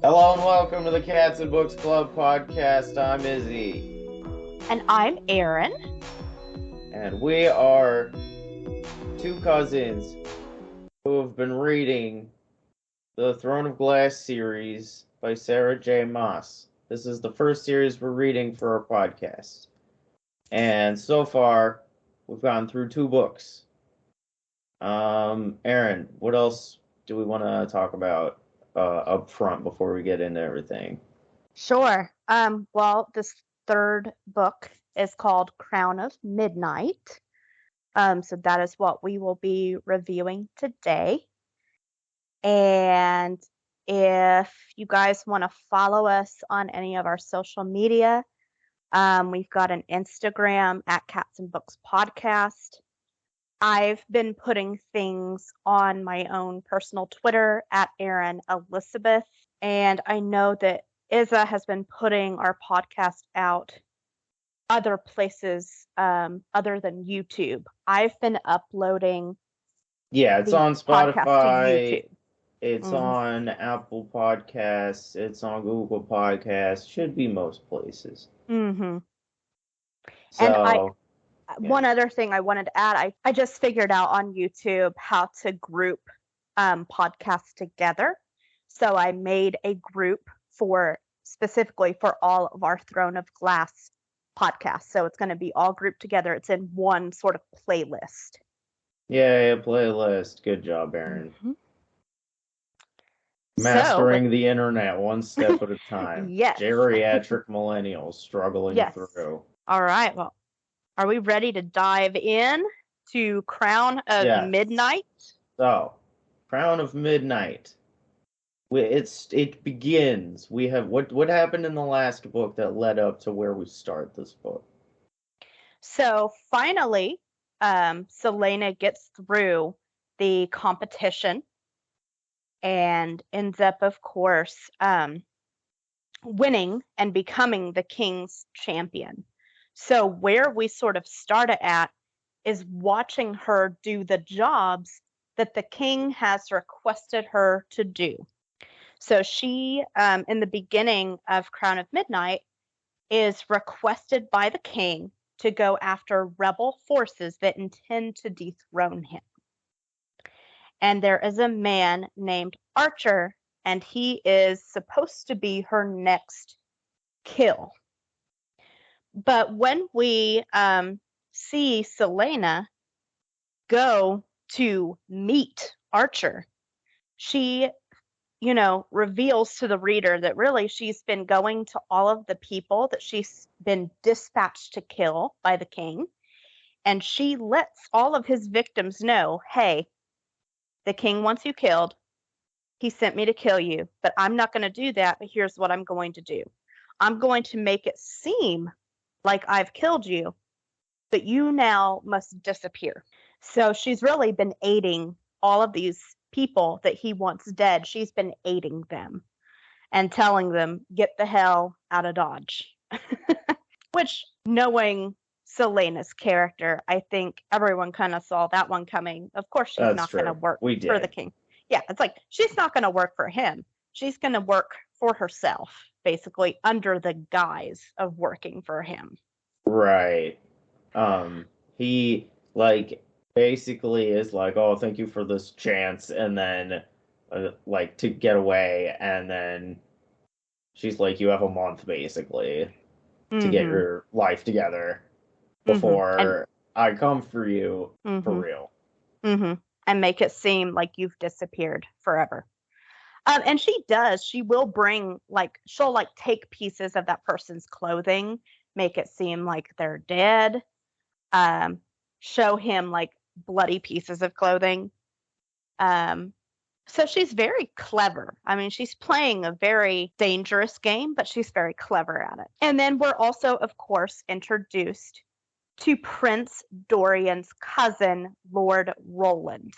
Hello and welcome to the Cats and Books Club podcast. I'm Izzy. And I'm Erin. And we are two cousins who have been reading the Throne of Glass series by Sarah J. Maas. This is the first series we're reading for our podcast. And so far, we've gone through two books. Erin, what else do we want to talk about up front before we get into everything? Sure. Well, this third book is called Crown of Midnight. So that is what we will be reviewing today. And if you guys want to follow us on any of our social media, we've got an Instagram at Cats and Books Podcast. I've been putting things on my own personal Twitter at Erin Elizabeth. And I know that Izzy has been putting our podcast out other places other than YouTube. I've been uploading Yeah, it's the on podcast to Spotify. YouTube. It's on Apple Podcasts. It's on Google Podcasts. Should be most places. Mm-hmm. So, One other thing I wanted to add, I just figured out on YouTube how to group podcasts together. So I made a group specifically for all of our Throne of Glass podcasts. So it's going to be all grouped together. It's in one sort of playlist. yeah, playlist. Good job, Erin. Mm-hmm. Mastering the internet one step at a time. Yes. Geriatric millennials struggling through. All right. Well, are we ready to dive in to Crown of Midnight? So, Crown of Midnight. It begins. We have what happened in the last book that led up to where we start this book. So finally, Selena gets through the competition and ends up, of course, winning and becoming the king's champion. So where we sort of started at is watching her do the jobs that the king has requested her to do. So she, in the beginning of Crown of Midnight, is requested by the king to go after rebel forces that intend to dethrone him. And there is a man named Archer, and he is supposed to be her next kill. But when we see Selena go to meet Archer, she reveals to the reader that really she's been going to all of the people that she's been dispatched to kill by the king. And she lets all of his victims know, hey, the king wants you killed. He sent me to kill you, but I'm not going to do that. But here's what I'm going to do. I'm going to make it seem like I've killed you, but you now must disappear. So she's really been aiding all of these people that he wants dead. She's been aiding them and telling them, get the hell out of Dodge. Which, knowing Selena's character, I think everyone kind of saw that one coming. Of course, she's not going to work for the king. Yeah, it's like, she's not going to work for him. She's going to work for herself, basically, under the guise of working for him. Right. He, basically is like, oh, thank you for this chance, and then to get away, and then she's like, you have a month basically to get your life together before I come for you for real. And make it seem like you've disappeared forever. And she will bring, she'll take pieces of that person's clothing, make it seem like they're dead, show him bloody pieces of clothing. So she's very clever. I mean, she's playing a very dangerous game, but she's very clever at it. And then we're also, of course, introduced to Prince Dorian's cousin, Lord Roland,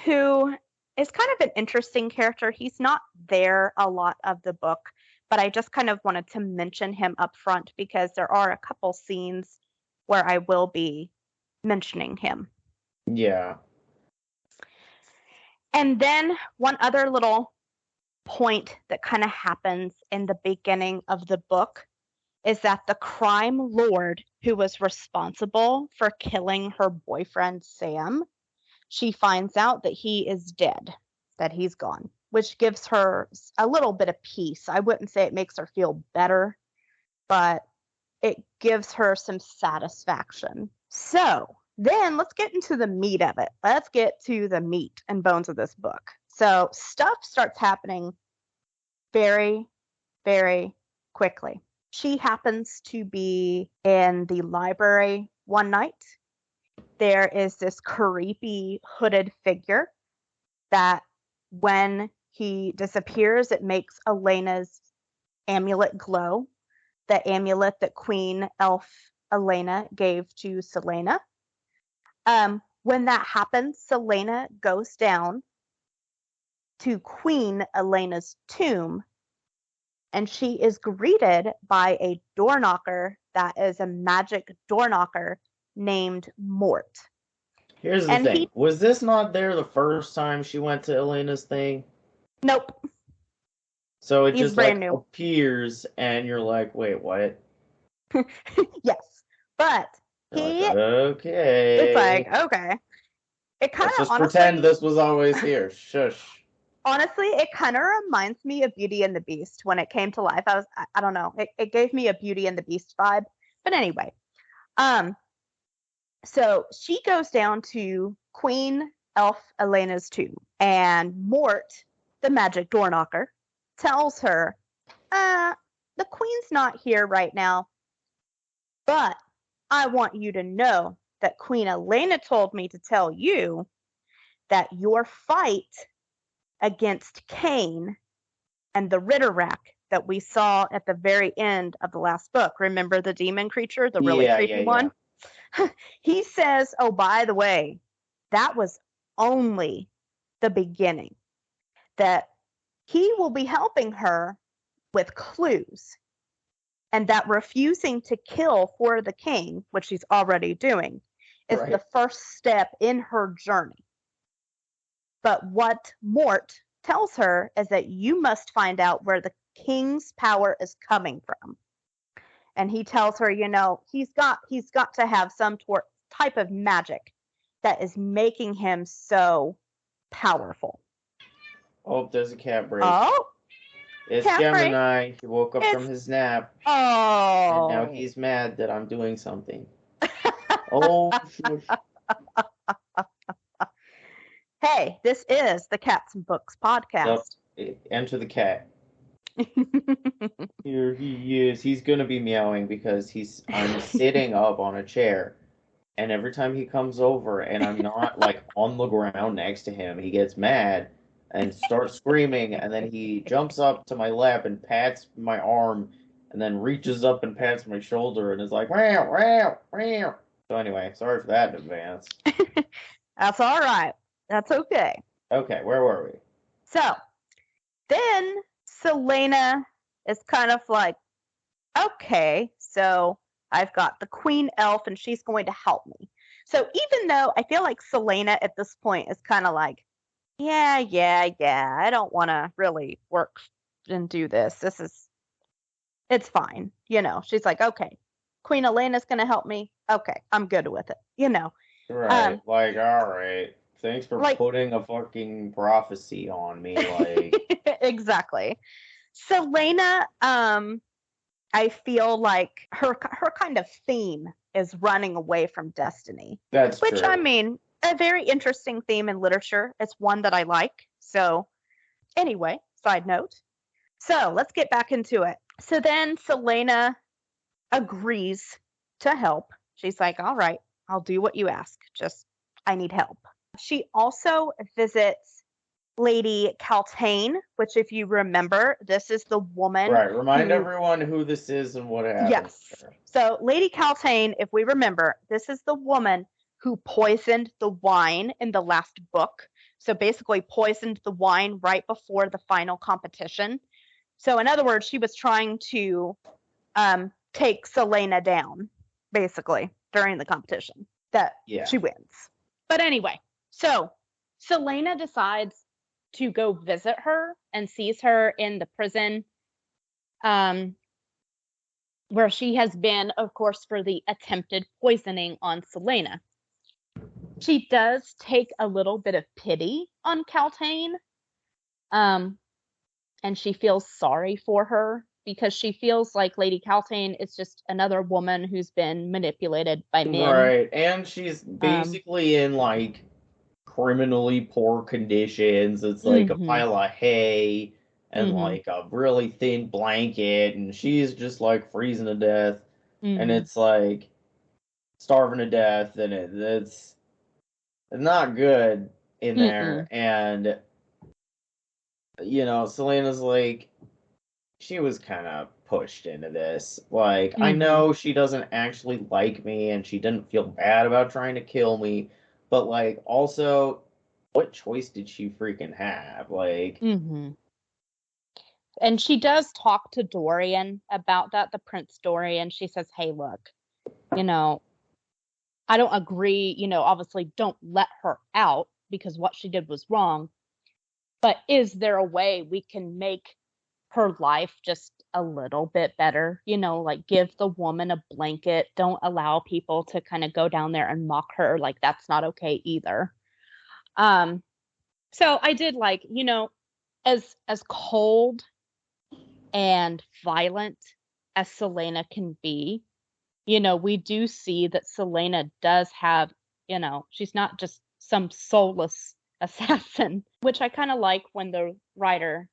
who is kind of an interesting character. He's not there a lot of the book, but I just kind of wanted to mention him up front because there are a couple scenes where I will be mentioning him. Yeah. And then one other little point that kind of happens in the beginning of the book is that the crime lord who was responsible for killing her boyfriend Sam, she finds out that he is dead, that he's gone, which gives her a little bit of peace. I wouldn't say it makes her feel better, but it gives her some satisfaction. So then let's get into the meat of it. Let's get to the meat and bones of this book. So stuff starts happening very, very quickly. She happens to be in the library one night. There is this creepy hooded figure that when he disappears, it makes Elena's amulet glow. The amulet that Queen Elf Elena gave to Selena. When that happens, Selena goes down to Queen Elena's tomb, and she is greeted by a door knocker that is a magic door knocker named Mort. Here's the thing. Was this not there the first time she went to Elena's thing? Nope. So it just like appears and you're like, wait, what? Yes. But okay. It's like, okay. It kind of just pretend this was always here. Shush. Honestly, it kind of reminds me of Beauty and the Beast when it came to life. I don't know. It gave me a Beauty and the Beast vibe. But anyway, so she goes down to Queen Elf Elena's tomb, and Mort, the magic door knocker, tells her, the queen's not here right now, but I want you to know that Queen Elena told me to tell you that your fight against Cain and the Ritterrack that we saw at the very end of the last book. Remember the demon creature, the really creepy one? He says, oh, by the way, that was only the beginning. That he will be helping her with clues. And that refusing to kill for the king, which she's already doing, is the first step in her journey. But what Mort tells her is that you must find out where the king's power is coming from. And he tells her, you know, he's got to have some type of magic that is making him so powerful. Oh, there's a cat break. Oh, it's Gemini. Break. He woke up from his nap. Oh. And now he's mad that I'm doing something. Oh, shush. Hey, this is the Cats and Books podcast. Enter the cat. Here he is. He's gonna be meowing because I'm sitting up on a chair, and every time he comes over and I'm not like on the ground next to him, he gets mad and starts screaming, and then he jumps up to my lap and pats my arm, and then reaches up and pats my shoulder and is like, wow, wow, wow. So anyway, sorry for that in advance. That's all right. That's okay. Okay, where were we? So, then Selena is kind of like, okay, so I've got the Queen Elf and she's going to help me. So even though I feel like Selena at this point is kind of like, yeah, I don't want to really work and do this. It's fine. You know, she's like, okay, Queen Elena's going to help me. Okay, I'm good with it. You know. Right, like, all right. Thanks for putting a fucking prophecy on me, like. Exactly. Selena, I feel like her kind of theme is running away from destiny. That's true. Which, I mean, a very interesting theme in literature. It's one that I like. So, anyway, side note. So, let's get back into it. So then Selena agrees to help. She's like, all right, I'll do what you ask. Just, I need help. She also visits Lady Caltaine, which if you remember, this is the woman. Right, remind everyone who this is and what happened. Yes. So Lady Caltaine, if we remember, this is the woman who poisoned the wine in the last book. So basically poisoned the wine right before the final competition. So in other words, she was trying to take Selena down, basically, during the competition. That she wins. But anyway, so Selena decides to go visit her and sees her in the prison, where she has been, of course, for the attempted poisoning on Celaena. She does take a little bit of pity on Kaltain, and she feels sorry for her because she feels like Lady Kaltain is just another woman who's been manipulated by men. Right, and she's basically in, like, criminally poor conditions. It's like a pile of hay and like a really thin blanket, and she's just like freezing to death, and it's like starving to death, and it's not good in there. And Selena's like, she was kind of pushed into this. Like, I know she doesn't actually like me, and she didn't feel bad about trying to kill me, but like, also, what choice did she freaking have? Like, and she does talk to Dorian about that, the Prince Dorian. She says, hey, look, I don't agree, obviously don't let her out because what she did was wrong. But is there a way we can make her life just a little bit better? Like give the woman a blanket. Don't allow people to kind of go down there and mock her. Like that's not okay either. So I did like, as cold and violent as Celaena can be, we do see that Celaena does have, she's not just some soulless assassin, which I kind of like when the writer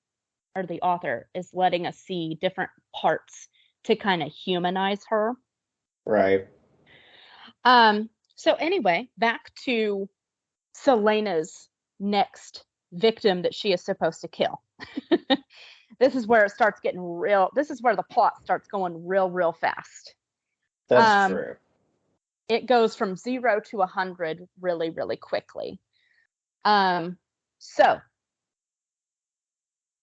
or the author is letting us see different parts to kind of humanize her. Right. So anyway, back to Celaena's next victim that she is supposed to kill. This is where it starts getting real. This is where the plot starts going real fast. That's true. It goes from 0 to 100 really quickly. So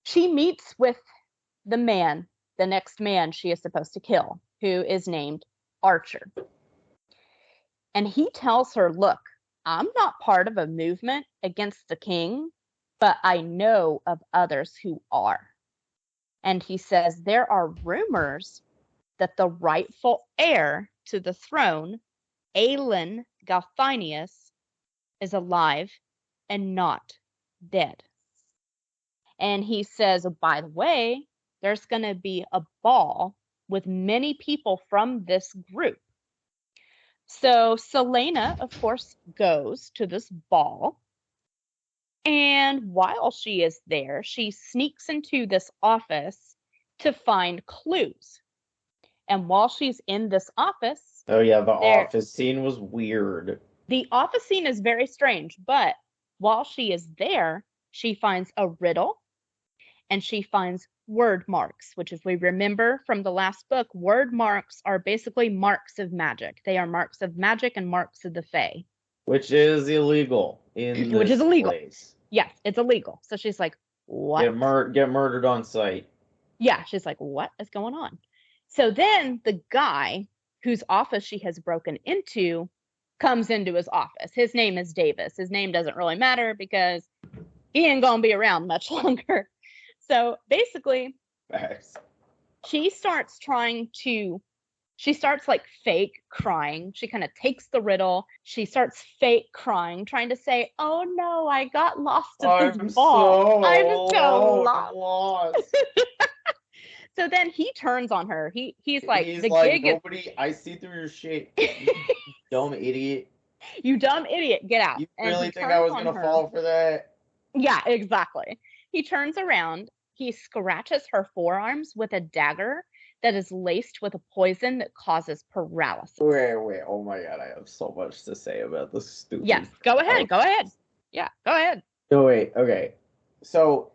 she meets with the next man she is supposed to kill, who is named Archer. And he tells her, look, I'm not part of a movement against the king, but I know of others who are. And he says there are rumors that the rightful heir to the throne, Aelin Galthinius, is alive and not dead. And he says, oh, by the way, there's going to be a ball with many people from this group. So Celaena, of course, goes to this ball. And while she is there, she sneaks into this office to find clues. And while she's in this office... Oh yeah, the office scene was weird. The office scene is very strange, but while she is there, she finds a riddle, and she finds word marks, which, if we remember from the last book, word marks are basically marks of magic. They are marks of magic and marks of the Fae. Which is illegal in this place. Yes, it's illegal. So she's like, what? Get murdered on sight. Yeah, she's like, what is going on? So then the guy whose office she has broken into comes into his office. His name is Davis. His name doesn't really matter because he ain't gonna be around much longer. So basically, she starts like fake crying. She kind of takes the riddle. She starts fake crying, trying to say, oh no, I got lost in this ball. I'm so lost. So then he turns on her. He's like, nobody, I see through your shit. You dumb idiot. You dumb idiot, get out. You really think I was going to fall for that? Yeah, exactly. He turns around. He scratches her forearms with a dagger that is laced with a poison that causes paralysis. Wait. Oh my god, I have so much to say about this stupid... Yes, go ahead. Yeah, go ahead. Oh, wait, okay. So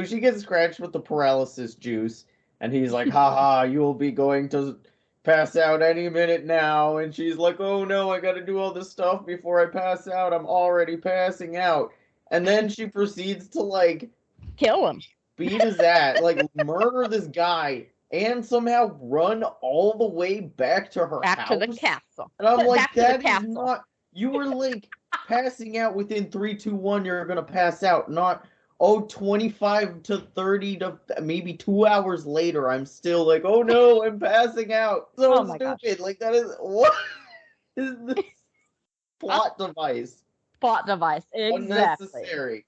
she gets scratched with the paralysis juice, and he's like, haha, you will be going to pass out any minute now. And she's like, oh no, I gotta do all this stuff before I pass out. I'm already passing out. And then she proceeds to, like... kill him. Beat his ass, like, murder this guy, and somehow run all the way back to her house. Back to the castle. And I'm like, that is not... You were, like, passing out within 3, 2, 1, you're gonna pass out. Not, oh, 25 to 30 to maybe 2 hours later, I'm still like, oh no, I'm passing out. So Oh my gosh. stupid. Like, that is, what is this plot device? Plot device. Exactly. Unnecessary.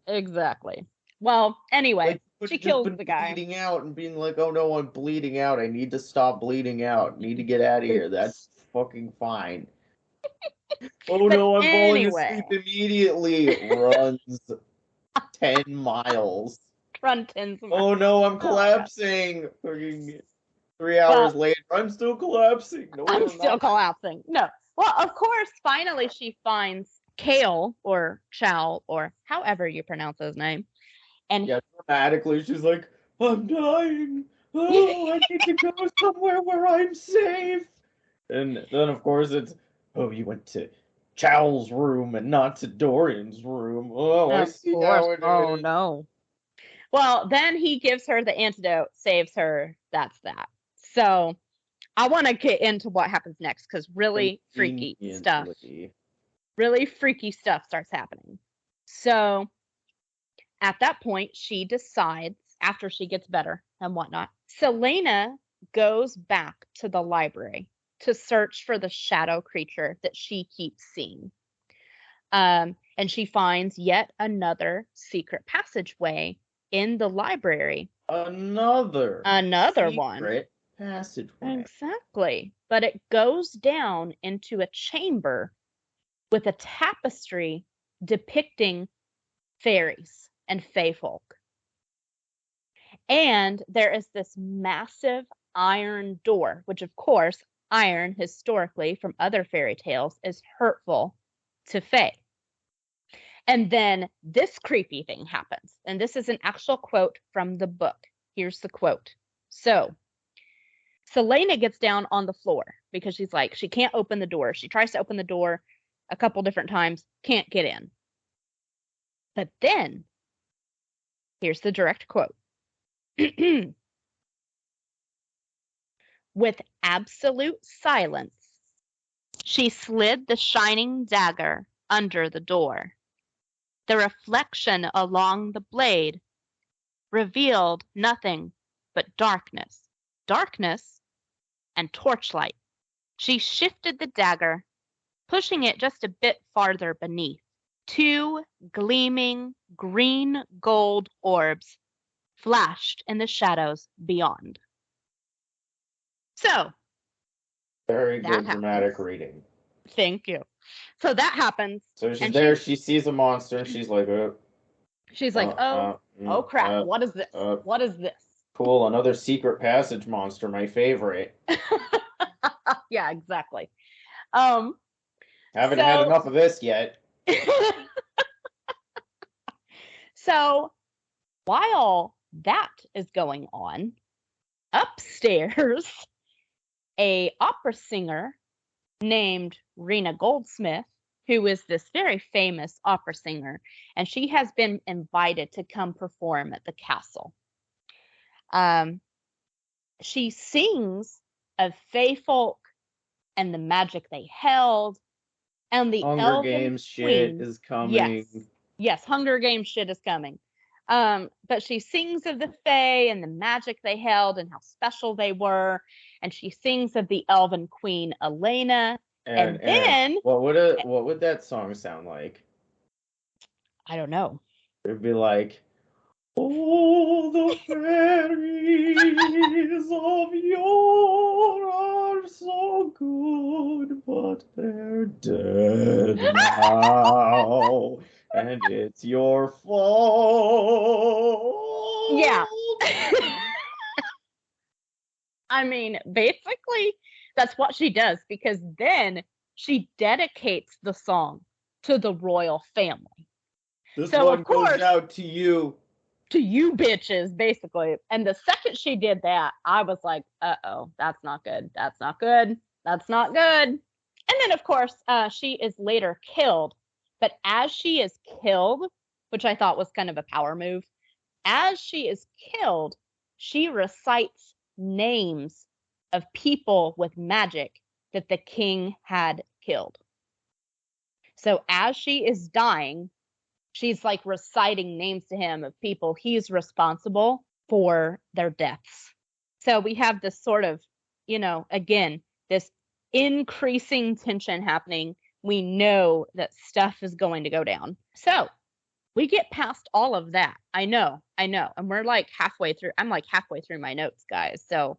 Exactly. Well, anyway, Like, could she have just kills been the guy. bleeding out and being like, oh no, I'm bleeding out. I need to stop bleeding out. Need to get out of here. That's fucking fine. Oh But no, I'm falling anyway, asleep immediately. Runs 10 miles. run 10 miles. Oh no, I'm Oh, collapsing. Fucking 3 hours well, later, I'm still collapsing. No, I'm you're still not. collapsing. No. Well, of course, finally she finds Kale or Chow or however you pronounce his name. And Yeah, dramatically, she's like, I'm dying. Oh, I need to go somewhere where I'm safe. And then, of course, it's, oh, you went to Chow's room and not to Dorian's room. Oh, I of see course, how it oh is. no. Well, then he gives her the antidote, saves her. That's that. So I want to get into what happens next because really freaky stuff. Conveniently. Really freaky stuff starts happening. So at that point, she decides, after she gets better and whatnot, Selena goes back to the library to search for the shadow creature that she keeps seeing. And she finds yet another secret passageway in the library. Another One. secret passageway. Exactly. But it goes down into a chamber with a tapestry depicting fairies and fae folk. And there is this massive iron door, which of course, iron historically from other fairy tales is hurtful to fae. And then this creepy thing happens. And this is an actual quote from the book. Here's the quote. So, Selena gets down on the floor because she's like, she can't open the door. She tries to open the door a couple different times, can't get in. But then, here's the direct quote. With absolute silence, she slid the shining dagger under the door. The reflection along the blade revealed nothing but darkness, darkness, and torchlight. She shifted the dagger, pushing it just a bit farther beneath. 2 gleaming green gold orbs flashed in the shadows beyond. So, Very that good happens. dramatic reading. Thank you. So that happens. So she's and there, she sees a monster, and she's like, she's like, oh crap, what is this? What is this? Cool, another secret passage monster, my favorite. Yeah, exactly. Haven't had enough of this yet. So while that is going on, upstairs, a opera singer named Rena Goldsmith, who is this very famous opera singer, and she has been invited to come perform at the castle. She sings of fae folk and the magic they held, and the Hunger Games shit is coming. Yes, Hunger Games shit is coming. But she sings of the fae and the magic they held and how special they were, and she sings of the elven queen Elena. And then what would that song sound like? I don't know. It'd be like, all the fairies of yore are so good, but they're dead now, and it's your fault. Yeah. I mean, basically, that's what she does, because then she dedicates the song to the royal family. This one goes out to you. To you bitches, basically. And the second she did that, I was like, uh-oh, that's not good. That's not good. That's not good. And then, of course, she is later killed. But as she is killed, which I thought was kind of a power move, as she is killed, she recites names of people with magic that the king had killed. So as she is dying, she's like reciting names to him of people he's responsible for their deaths. So we have this sort of, again, this increasing tension happening. We know that stuff is going to go down. So we get past all of that. I know. And we're like halfway through. I'm like halfway through my notes, guys. So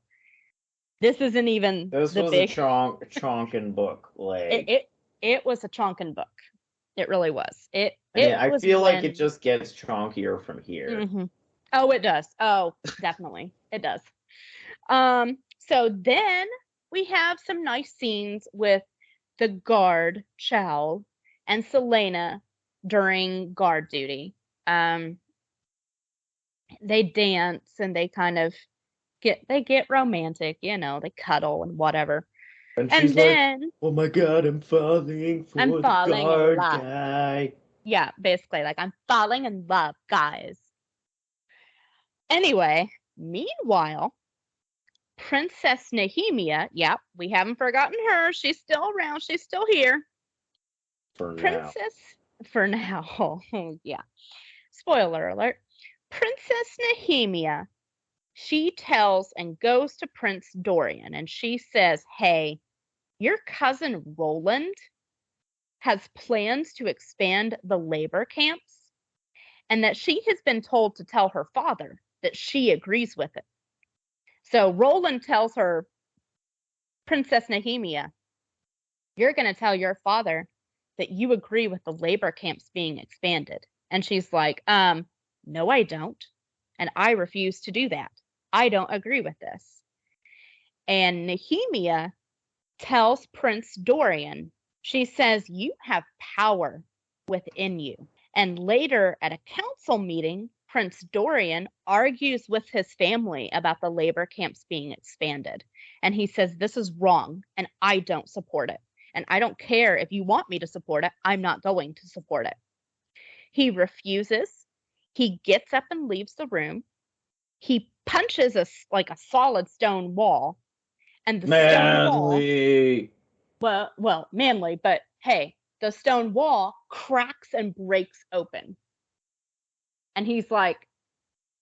this isn't even This the was big a chonkin book. Like, it was a chonkin book. It really was. It I was feel like when it just gets chonkier from here. Mhm. Oh, it does. Oh, definitely. It does. So then we have some nice scenes with the guard, Chow, and Selena during guard duty. Um, they dance and they kind of get romantic, they cuddle and whatever. And And she's like, then "Oh my God, I'm falling I'm for the falling in guard love. guy." Yeah, basically, like I'm falling in love, guys. Anyway, meanwhile, Princess Nehemia, yep, we haven't forgotten her. She's still around. She's still here. For now. Princess, for now. Yeah. Spoiler alert. Princess Nehemia, she tells and goes to Prince Dorian and she says, hey, your cousin Roland has plans to expand the labor camps and that she has been told to tell her father that she agrees with it. So Roland tells her, Princess Nehemia, you're going to tell your father that you agree with the labor camps being expanded. And she's like, no, I don't. And I refuse to do that. I don't agree with this. And Nehemia tells Prince Dorian, she says, you have power within you. And later at a council meeting, Prince Dorian argues with his family about the labor camps being expanded. And he says, this is wrong and I don't support it. And I don't care if you want me to support it. I'm not going to support it. He refuses. He gets up and leaves the room. He punches a solid stone wall. And the stone wall, Manly. well, manly, but hey, the stone wall cracks and breaks open. And he's like,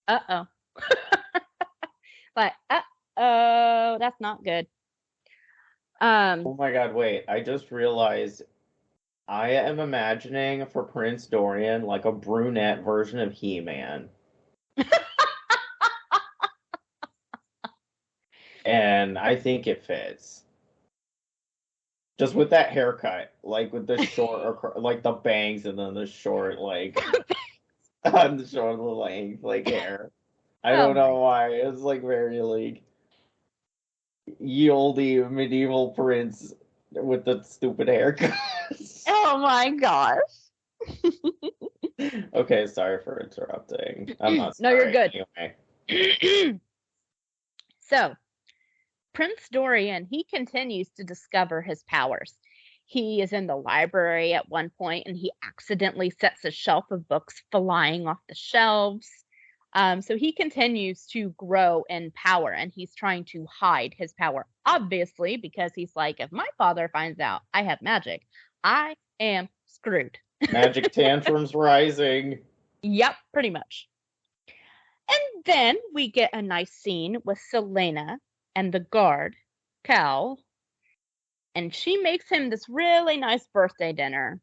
uh-oh. Like, uh-oh, that's not good. Oh my God, wait. I just realized I am imagining for Prince Dorian like a brunette version of He-Man. And I think it fits. Just with that haircut, like with the short, like the bangs and then the short, like, on the short length, like hair. I Oh don't know my, why. It's like very, like, ye olde medieval prince with the stupid haircut. oh my gosh. Okay, sorry for interrupting. I'm not No, you're sorry. good. Anyway. So, Prince Dorian, he continues to discover his powers. He is in the library at one point and he accidentally sets a shelf of books flying off the shelves. So he continues to grow in power and he's trying to hide his power, obviously, because he's like, if my father finds out I have magic, I am screwed. Magic tantrums rising. Yep, pretty much. And then we get a nice scene with Selena and the guard, Cal, and she makes him this really nice birthday dinner.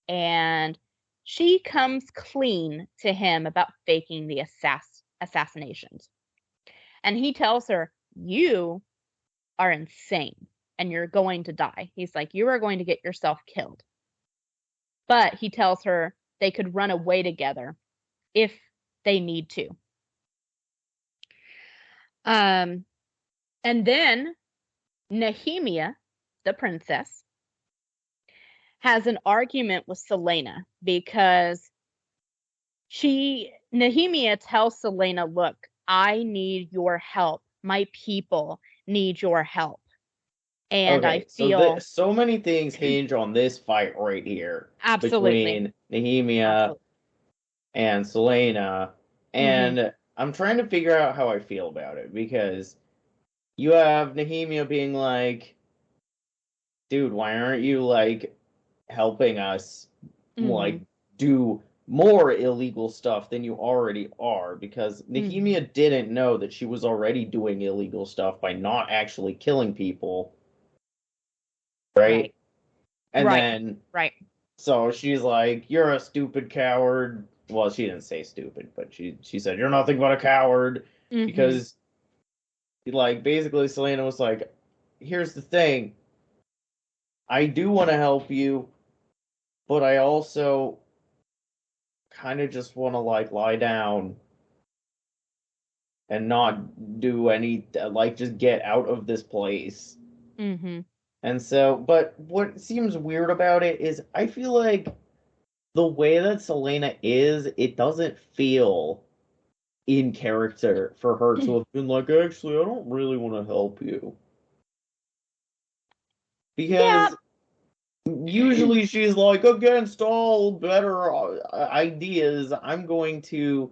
And she comes clean to him about faking the assassinations. And he tells her, you are insane and you're going to die. He's like, you are going to get yourself killed. But he tells her they could run away together if they need to. And then Nehemia, the princess, has an argument with Selena because Nehemia tells Selena, look, I need your help. My people need your help. And I Okay, feel so many things hinge on this fight right here absolutely, between Nehemia absolutely. and Selena, Hmm. and I'm trying to figure out how I feel about it because you have Nehemia being like, dude, why aren't you like helping us Mm-hmm. like do more illegal stuff than you already are, because Mm-hmm. Nehemia didn't know that she was already doing illegal stuff by not actually killing people, Right. right? And Right. then Right. so she's like, "You're a stupid coward." Well, she didn't say stupid, but she said, "You're nothing but a coward," Mm-hmm. because like basically Selena was like, "Here's the thing. I do want to help you, but I also kind of just want to like lie down and not do any, like just get out of this place." Mm-hmm. And so, but what seems weird about it is I feel like the way that Selena is, it doesn't feel in character for her to have been like, actually, I don't really want to help you. Yeah. Because usually she's like, against all better ideas, I'm going to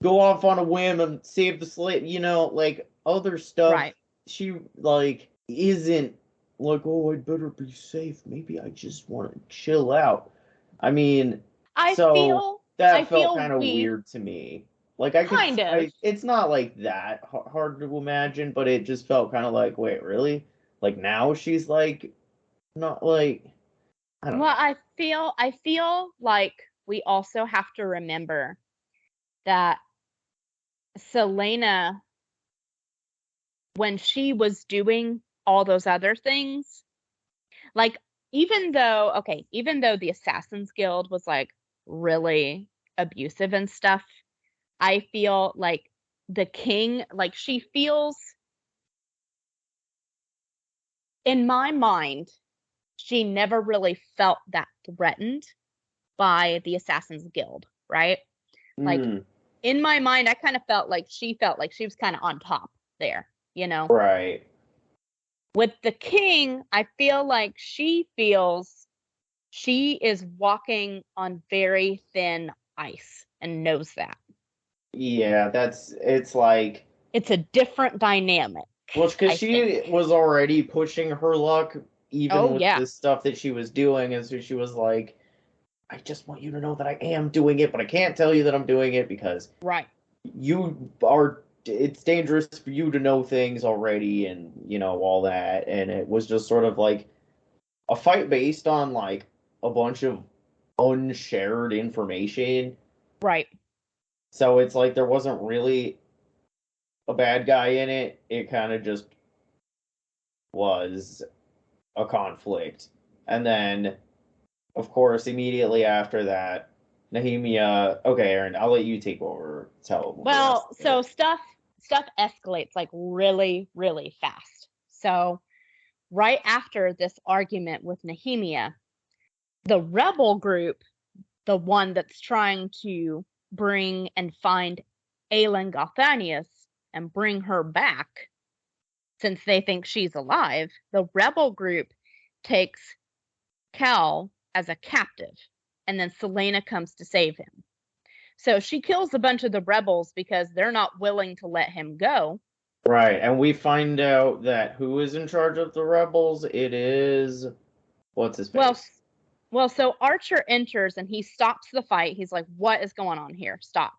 go off on a whim and save the slave, like other stuff. Right. She like isn't like, oh, I'd better be safe. Maybe I just want to chill out. I mean, I so feel I that felt feel kind of we weird to me. Like I could, kind of. it's not like that hard to imagine, but it just felt kind of like, wait, really? Like now she's like, not like, I don't Well, know. I feel like we also have to remember that Selena, when she was doing all those other things, like even though the Assassins Guild was like really abusive and stuff, I feel like the king, like she feels in my mind, she never really felt that threatened by the Assassins Guild, right? Like Mm, in my mind, I kind of felt like she was kind of on top there, you know? right. With the king, I feel like she feels she is walking on very thin ice and knows that. Yeah, it's like, It's a different dynamic, well, because I think. she was already pushing her luck, even Oh, with yeah, the stuff that she was doing, and so she was like, I just want you to know that I am doing it, but I can't tell you that I'm doing it because right. it's dangerous for you to know things already, and all that. And it was just sort of like a fight based on like a bunch of unshared information. Right. So it's like there wasn't really a bad guy in it. It kind of just was a conflict. And then, of course, immediately after that, Nehemia. Okay, Aaron, I'll let you take over. Tell the rest Well, of it. so stuff escalates like really, really fast. So right after this argument with Nehemia, the rebel group, the one that's trying to bring and find Aelin Galthanius and bring her back, since they think she's alive, the rebel group takes Cal as a captive, and then Selena comes to save him. So she kills a bunch of the rebels because they're not willing to let him go. Right, and we find out that who is in charge of the rebels? It is what's his Well, face? so Archer enters and he stops the fight. He's like, "What is going on here? Stop."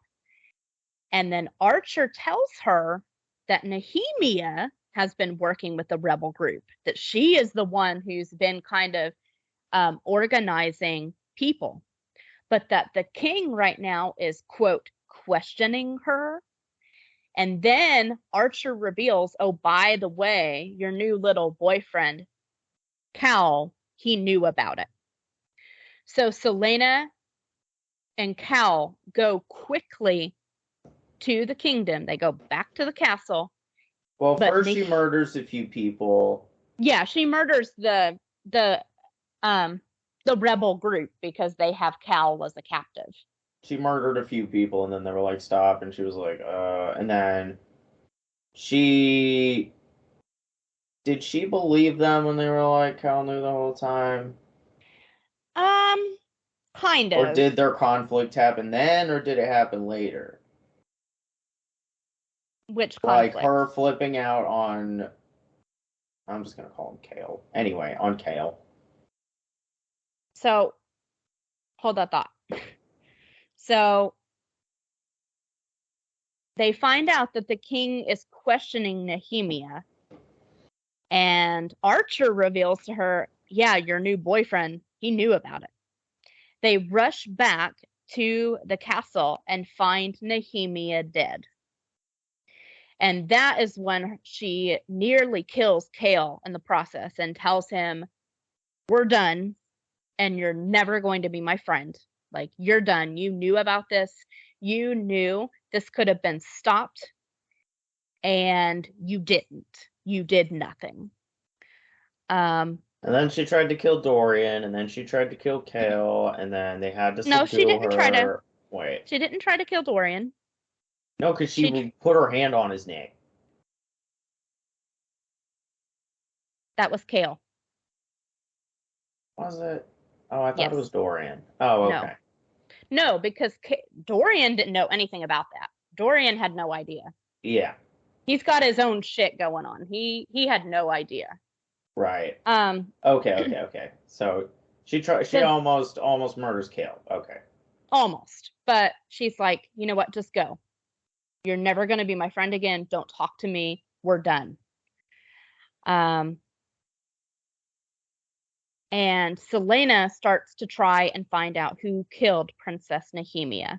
And then Archer tells her that Nehemia has been working with the rebel group, that she is the one who's been kind of organizing people, but that the king right now is, quote, questioning her. And then Archer reveals, oh, by the way, your new little boyfriend, Cal, he knew about it. So Selena and Cal go quickly to the kingdom. They go back to the castle, Well, but first she murders a few people. yeah, she murders the um the rebel group because they have Cal as a captive. She murdered a few people, and then they were like, "Stop!" And she was like, And then she did she believe them when they were like, "Cal knew the whole time," Um, kind or of. did their conflict happen then, or did it happen later? Which Like conflict? her flipping out on, I'm just gonna call him Kale. Anyway, on Kale. So, hold that thought. So, they find out that the king is questioning Nehemia, and Archer reveals to her, yeah, your new boyfriend, he knew about it. They rush back to the castle and find Nehemia dead. And that is when she nearly kills Kale in the process and tells him, we're done, and you're never going to be my friend. Like, you're done. You knew about this. You knew this could have been stopped, and you didn't. You did nothing. And then she tried to kill Dorian, and then she tried to kill Kale, and then they had to No, she subdue didn't try to. her. Wait. She didn't try to kill Dorian. No, because She she put her hand on his neck. That was Kale. Was it? Oh, I thought Yes. it was Dorian. Oh, okay. No, because Dorian didn't know anything about that. Dorian had no idea. Yeah. He's got his own shit going on. He had no idea. Right. Um. Okay. So she almost murders Kale. Okay. Almost. But she's like, you know what? Just go. You're never going to be my friend again. Don't talk to me. We're done. And Selena starts to try and find out who killed Princess Nehemia.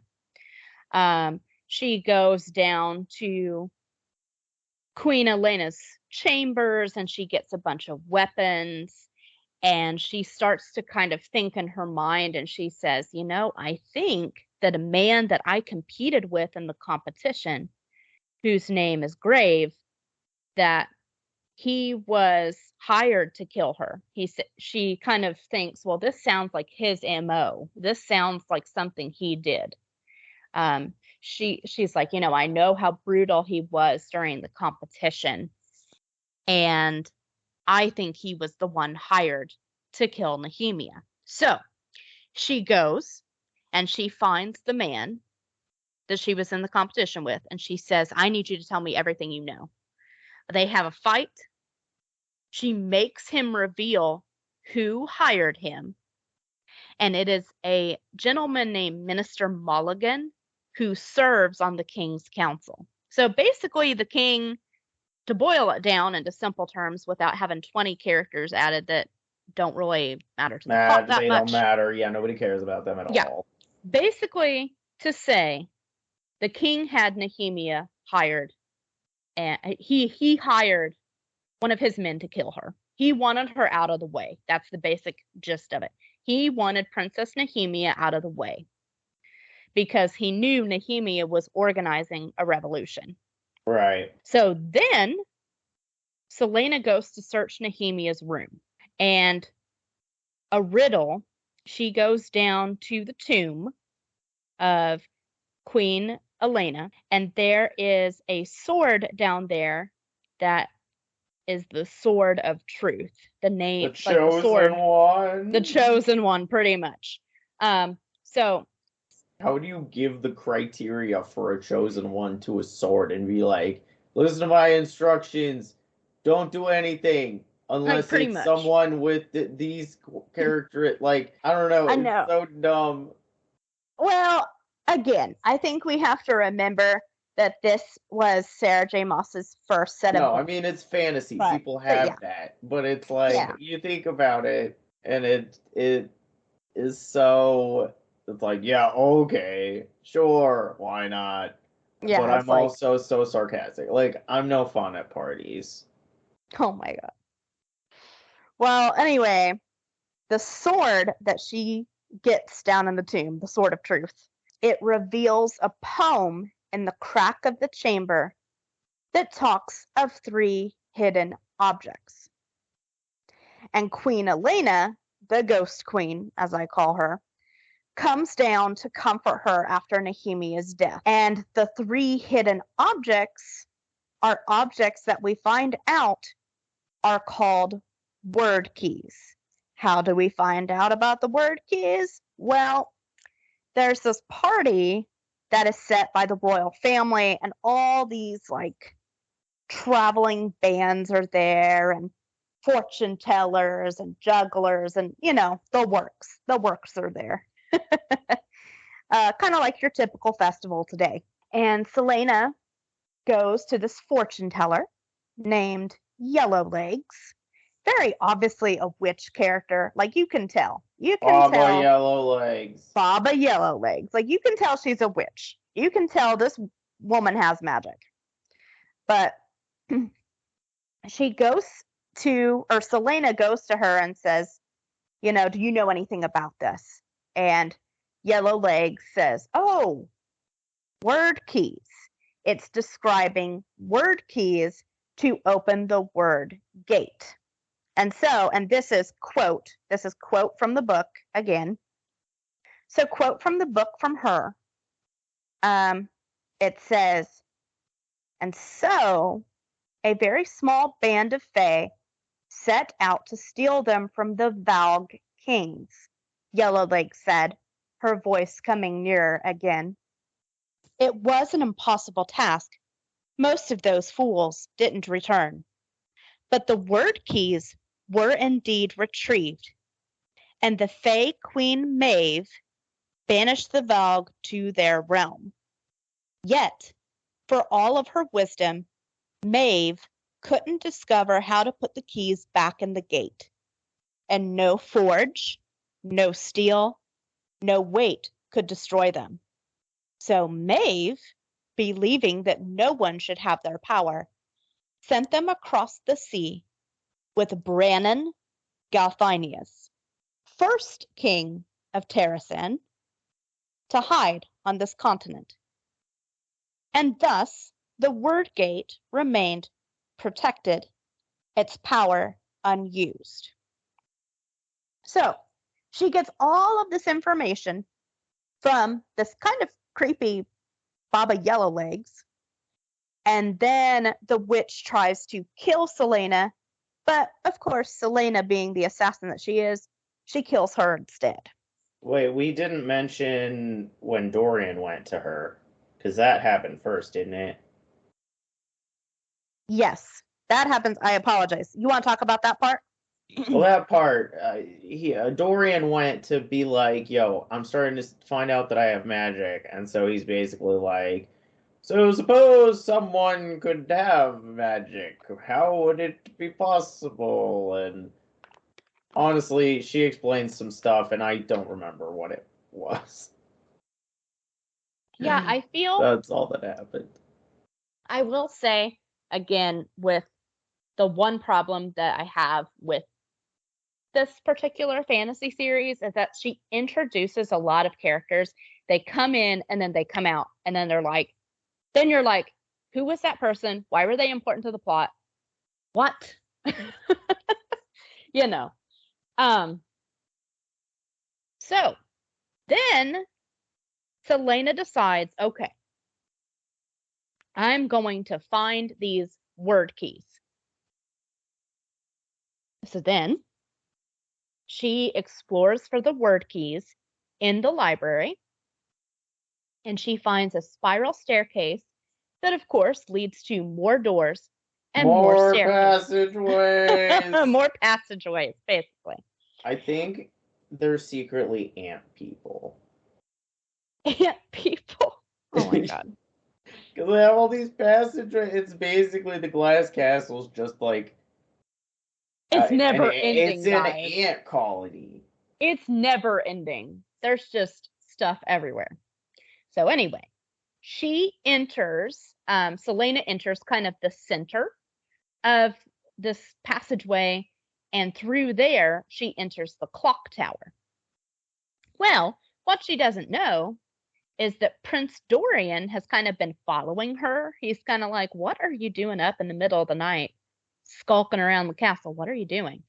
She goes down to Queen Elena's chambers and she gets a bunch of weapons, and she starts to kind of think in her mind, and she says, you know, I think that a man that I competed with in the competition, whose name is Grave, that he was hired to kill her. She kind of thinks, well, this sounds like his MO. This sounds like something he did. She's like, you know, I know how brutal he was during the competition, and I think he was the one hired to kill Nehemia. So she goes and she finds the man that she was in the competition with, and she says, I need you to tell me everything you know. They have a fight. She makes him reveal who hired him, and it is a gentleman named Minister Mulligan who serves on the king's council. So basically, the king, to boil it down into simple terms without having 20 characters added that don't really matter to the plot that They much. don't matter. Yeah, nobody cares about them at all. Basically, to say, the king had Nehemia hired, and he hired one of his men to kill her. He wanted her out of the way. That's the basic gist of it. He wanted Princess Nehemia out of the way because he knew Nehemia was organizing a revolution. Right. So then Selena goes to search Nehemia's room, and a riddle, she goes down to the tomb of Queen Elena, and there is a sword down there that is the sword of truth. The name, the chosen one. The chosen one, pretty much. So how do you give the criteria for a chosen one to a sword and be like, listen to my instructions, don't do anything unless it's much someone with these character, like, I don't know. It's so dumb. Well, again, I think we have to remember that this was Sarah J. Maas's first set of books. I mean, it's fantasy. People have that. But it's like, you think about it, and it is so, it's like, yeah, okay, sure, why not? Yeah, but I'm also so sarcastic. Like, I'm no fun at parties. Oh my god. Well, anyway, the sword that she gets down in the tomb, the sword of truth, it reveals a poem in the crack of the chamber that talks of 3 hidden objects. And Queen Elena, the ghost queen, as I call her, comes down to comfort her after Nehemia's death. And the 3 hidden objects are objects that we find out are called word keys. How do we find out about the word keys? Well, there's this party that is set by the royal family, and all these like traveling bands are there, and fortune tellers and jugglers and, the works. The works are there. Kind of like your typical festival today. And Selena goes to this fortune teller named Yellowlegs. Very obviously a witch character. Like, you can tell. Baba Yellowlegs. Baba Yellowlegs. Like, you can tell she's a witch. You can tell this woman has magic. But Selena goes to her and says, do you know anything about this? And Yellowlegs says, oh, word keys. It's describing word keys to open the word gate. And this is quote from the book again. So quote from the book from her. It says, and so a very small band of fae set out to steal them from the Valg kings, Yellowlegs said, her voice coming nearer again. It was an impossible task. Most of those fools didn't return. But the word keys were indeed retrieved, and the Fae Queen Maeve banished the Valg to their realm. Yet, for all of her wisdom, Maeve couldn't discover how to put the keys back in the gate. And no forge, no steel, no weight could destroy them. So Maeve, believing that no one should have their power, sent them across the sea with Brannon Galthinius, first king of Terrasen, to hide on this continent. And thus the word gate remained protected, its power unused. So she gets all of this information from this kind of creepy Baba Yellowlegs, and then the witch tries to kill Selena, but of course, Selena, being the assassin that she is, she kills her instead. Wait, we didn't mention when Dorian went to her, because that happened first, didn't it? Yes, that happens. I apologize. You want to talk about that part? Well, that part, Dorian went to be like, yo, I'm starting to find out that I have magic. And so he's basically like, so suppose someone could have magic. How would it be possible? And honestly, she explains some stuff, and I don't remember what it was. Yeah, I feel that's all that happened. I will say, again, with the one problem that I have with this particular fantasy series is that she introduces a lot of characters. They come in and then they come out, and then you're like, who was that person? Why were they important to the plot? What? So then Selena decides, okay, I'm going to find these word keys. So then she explores for the word keys in the library, and she finds a spiral staircase that, of course, leads to more doors and more passageways. More passageways, basically. I think they're secretly ant people. Ant people? Oh my god. Because they have all these passageways. It's basically the glass castle's just like... It's never ending, It's an ant colony. It's never ending. There's just stuff everywhere. So anyway, Selena enters kind of the center of this passageway, and through there, she enters the clock tower. Well, what she doesn't know is that Prince Dorian has kind of been following her. He's kind of like, what are you doing up in the middle of the night, skulking around the castle? What are you doing?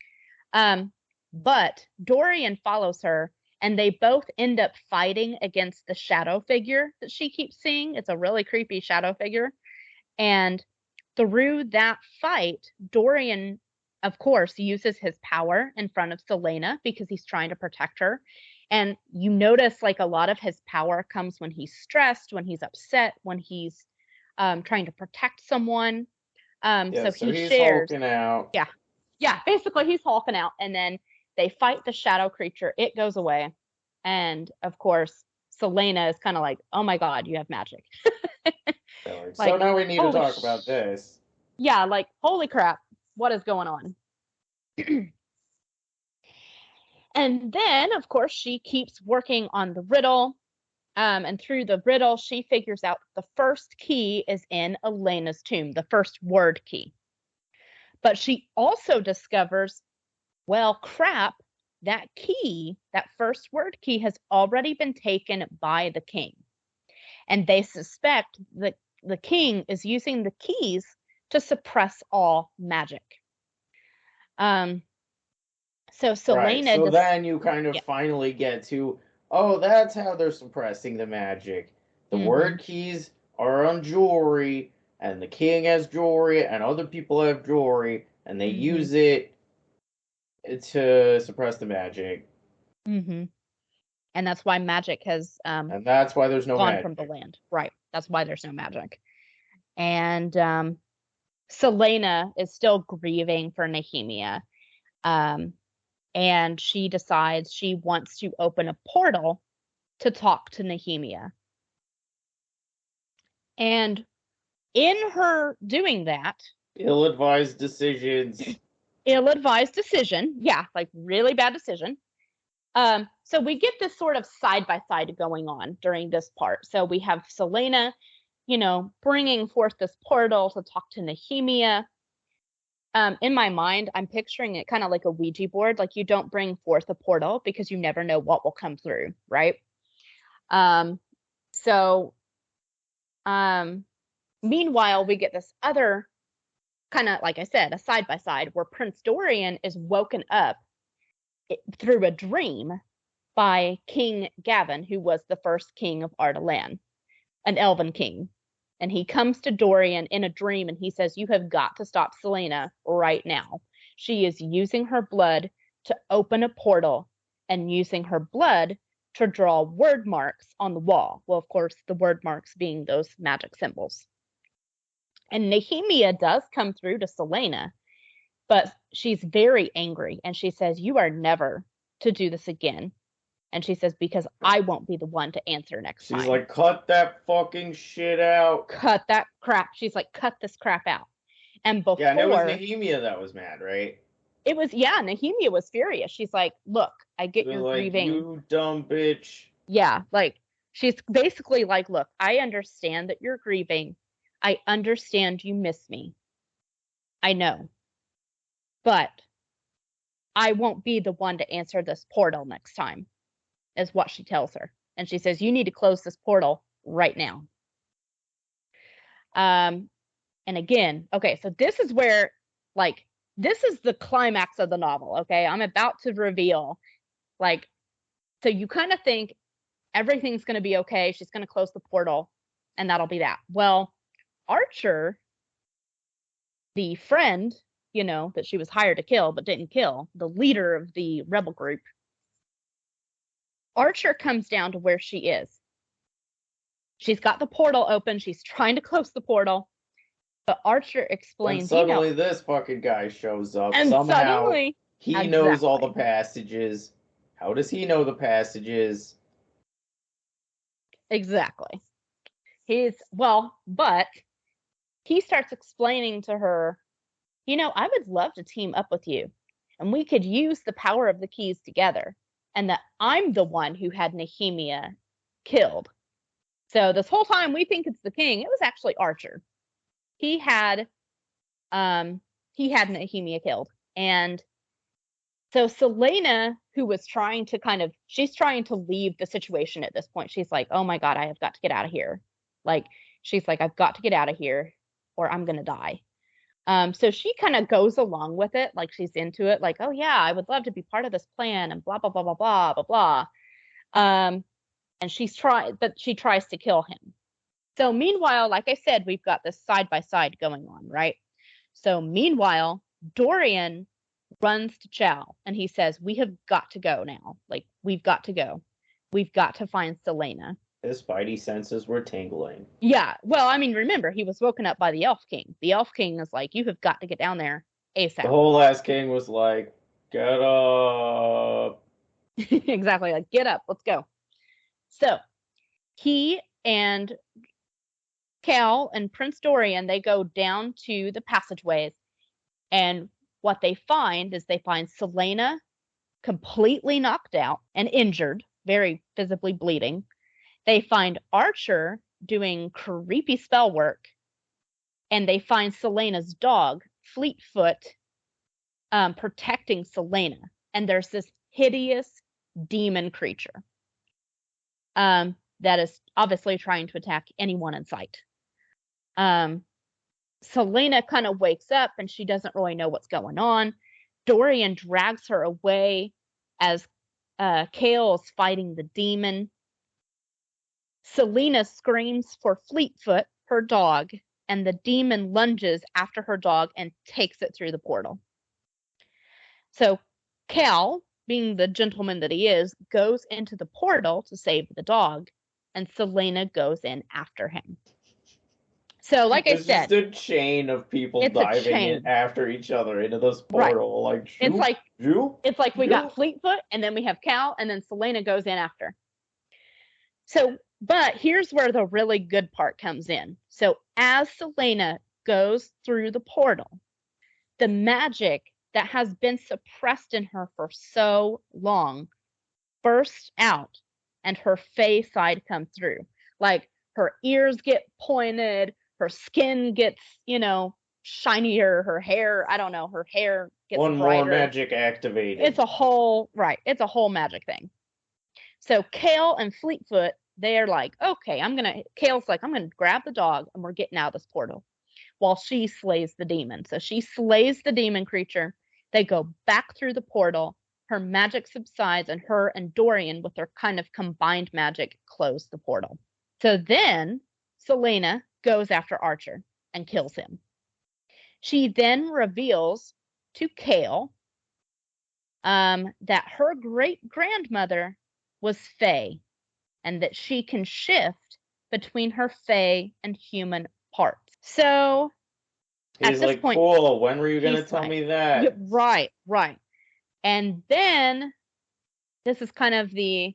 But Dorian follows her, and they both end up fighting against the shadow figure that she keeps seeing. It's a really creepy shadow figure. And through that fight, Dorian, of course, uses his power in front of Selena because he's trying to protect her. And you notice like a lot of his power comes when he's stressed, when he's upset, when he's trying to protect someone. So he he's shares. hulking out. Yeah. Yeah, basically he's hulking out, and then they fight the shadow creature. It goes away, and of course, Selena is kind of like, "Oh my God, you have magic!" So Like, now we need to holy talk about this. yeah, like holy crap, what is going on? And then, of course, she keeps working on the riddle. And through the riddle, she figures out the first key is in Elena's tomb, the first word key. But she also discovers, well, crap, that key, that first word key, has already been taken by the king. And they suspect that the king is using the keys to suppress all magic. So Right. Selena, So then you kind of yeah. finally get to, oh, that's how they're suppressing the magic. The Mm-hmm. word keys are on jewelry, and the king has jewelry, and other people have jewelry, and they Mm-hmm. use it to suppress the magic. Mm-hmm. And that's why magic has And that's why there's no gone from the magic. land. Right. That's why there's no magic. And Selena is still grieving for Nehemia. Um, and she decides she wants to open a portal to talk to Nehemia. And in her doing that, Ill-advised decisions. ill-advised decision, yeah, like really bad decision. So we get this sort of side by side going on during this part. So we have Selena, bringing forth this portal to talk to Nehemia. In my mind, I'm picturing it kind of like a Ouija board. Like you don't bring forth a portal because you never know what will come through, right? Um, so meanwhile, we get this other kind of, like I said, a side by side where Prince Dorian is woken up through a dream by King Gavin, who was the first king of Ardalan, an elven king. And he comes to Dorian in a dream and he says, "You have got to stop Selena right now. She is using her blood to open a portal and using her blood to draw word marks on the wall." Well, of course, the word marks being those magic symbols. And Nehemia does come through to Selena, but she's very angry and she says, "You are never to do this again." And she says, "Because I won't be the one to answer next She's time." like, cut that fucking shit out. Cut that crap. She's like, "Cut this crap out." And Yeah, and it was before Nehemia that was mad, right? it was, yeah, Nehemia was furious. She's like, "Look, I She get was you're like, grieving." you dumb bitch. Yeah, like she's basically like, "Look, I understand that you're grieving. I understand you miss me. I know. But I won't be the one to answer this portal next time," is what she tells her. And she says, "You need to close this portal right now." Um, and again, okay, so this is where, like, this is the climax of the novel, okay? I'm about to reveal, like, so you kind of think everything's going to be okay. She's going to close the portal, and that'll be that. Well, Archer, the friend, that she was hired to kill but didn't kill, the leader of the rebel group, Archer comes down to where she is. She's got the portal open. She's trying to close the portal. But Archer Then explains, suddenly this fucking guy shows up. and Somehow suddenly, he knows all the exactly, passages. How does he know the passages? exactly. But he starts explaining to her, "I would love to team up with you, and we could use the power of the keys together, and that I'm the one who had Nehemia killed." So this whole time we think it's the king. It was actually Archer. He had Nehemia killed. And so Selena, who was trying to she's trying to leave the situation at this point. She's like, "Oh my God, I have got to get out of here." Like, she's like, "I've got to get out of here or I'm going to die." So she kind of goes along with it. Like, she's into it. Like, "Oh yeah, I would love to be part of this plan," and blah, blah, blah, blah, blah, blah, blah. And she tries to kill him. So meanwhile, like I said, we've got this side by side going on, right? So meanwhile, Dorian runs to Chow and he says, "We have got to go now. Like, we've got to go. We've got to find Selena." His spidey senses were tingling. Yeah. Well, I mean, remember, he was woken up by the Elf King. The Elf King is like, "You have got to get down there The ASAP. whole last king was like, get up. Exactly, like get up, let's go. So he and Cal and Prince Dorian, they go down to the passageways, and what they find is they find Selena completely knocked out and injured, very visibly bleeding. They find Archer doing creepy spell work, and they find Selena's dog, Fleetfoot, protecting Selena. And there's this hideous demon creature that is obviously trying to attack anyone in sight. Selena kind of wakes up and she doesn't really know what's going on. Dorian drags her away as Kale is fighting the demon. Selena screams for Fleetfoot, her dog, and the demon lunges after her dog and takes it through the portal. So Cal, being the gentleman that he is, goes into the portal to save the dog, and Selena goes in after him. So, like I It's said, just a chain of people it's a diving in chain. after each other into this Right. portal. Like, It's shoot, like shoot, it's like we shoot. got Fleetfoot, and then we have Cal, and then Selena goes in after. So, but here's where the really good part comes in. So, as Selena goes through the portal, the magic that has been suppressed in her for so long bursts out, and her face side comes through. Like her ears get pointed, her skin gets, shinier, her hair, I don't know, her hair gets One brighter. more magic activated. It's a whole magic thing. So Kale and Fleetfoot, they're like, okay, Kale's like, I'm gonna grab the dog and we're getting out of this portal while she slays the demon. So she slays the demon creature. They go back through the portal. Her magic subsides, and her and Dorian, with their kind of combined magic, close the portal. So then Selena goes after Archer and kills him. She then reveals to Kale that her great-grandmother was Fae, and that she can shift between her Fae and human parts. So he's at this like, point, cool, when were you going to tell me that? Yeah, right. And then this is kind of the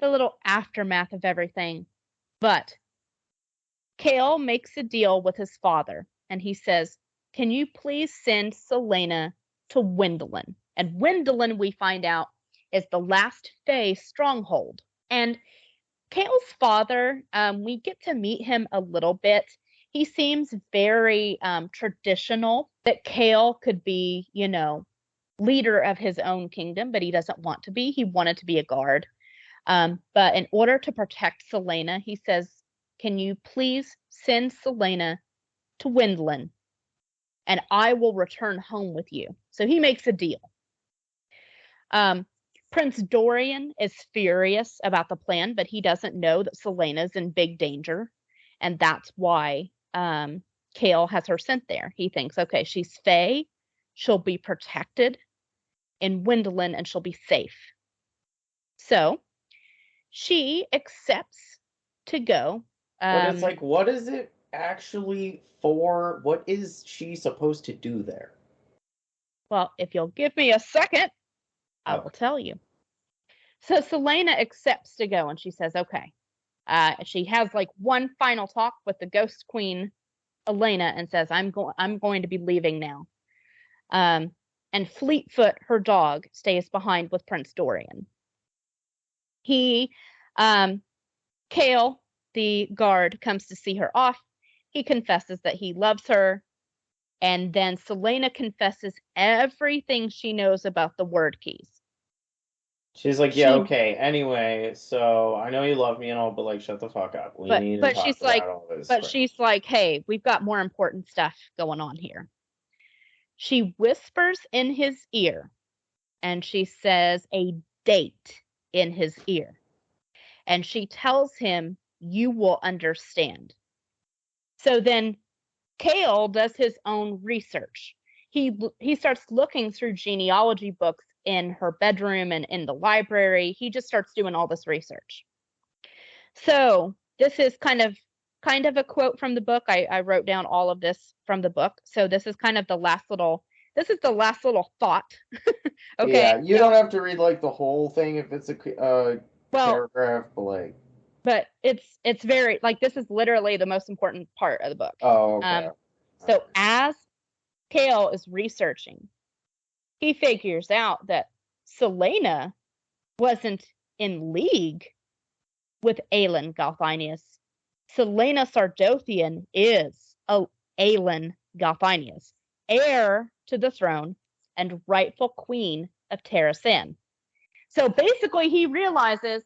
little aftermath of everything. But Kale makes a deal with his father, and he says, can you please send Selena to Wendelin? And Wendelin, we find out, is the last Fae stronghold. And Kale's father, we get to meet him a little bit. He seems very traditional, that Kale could be, leader of his own kingdom, but he doesn't want to be. He wanted to be a guard. But in order to protect Selena, he says, can you please send Selena to Wendelin, and I will return home with you. So he makes a deal. Prince Dorian is furious about the plan, but he doesn't know that Selena's in big danger, and that's why Kale has her sent there. He thinks, okay, she's Fae, she'll be protected in Wendelin, and she'll be safe. So she accepts to go. But it's like, what is it actually for? What is she supposed to do there? Well, if you'll give me a second, I will tell you. So Selena accepts to go, and she says, okay. She has like one final talk with the Ghost Queen, Elena, and says, I'm going to be leaving now. And Fleetfoot, her dog, stays behind with Prince Dorian. Kale, the guard, comes to see her off. He confesses that he loves her. And then Selena confesses everything she knows about the word keys. She's like, yeah, okay. Anyway, so I know you love me and all, but like, shut the fuck up. We need to talk about all this. But she's like, hey, we've got more important stuff going on here. She whispers in his ear, and she says a date in his ear. And she tells him, you will understand. So then Kale does his own research. He starts looking through genealogy books in her bedroom and in the library. He just starts doing all this research. So this is kind of a quote from the book. I wrote down all of this from the book. So this is kind of the last little this is the last little thought. Okay, Yeah, you so don't have to read like the whole thing if it's a well, paragraph, but like, but it's very like this is literally the most important part of the book. oh, okay. All So right. as Kale is researching, he figures out that Selena wasn't in league with Aelin Galthinius. Selena Sardothian is Aelin Galthinius, heir to the throne and rightful queen of Terrasen. So basically, he realizes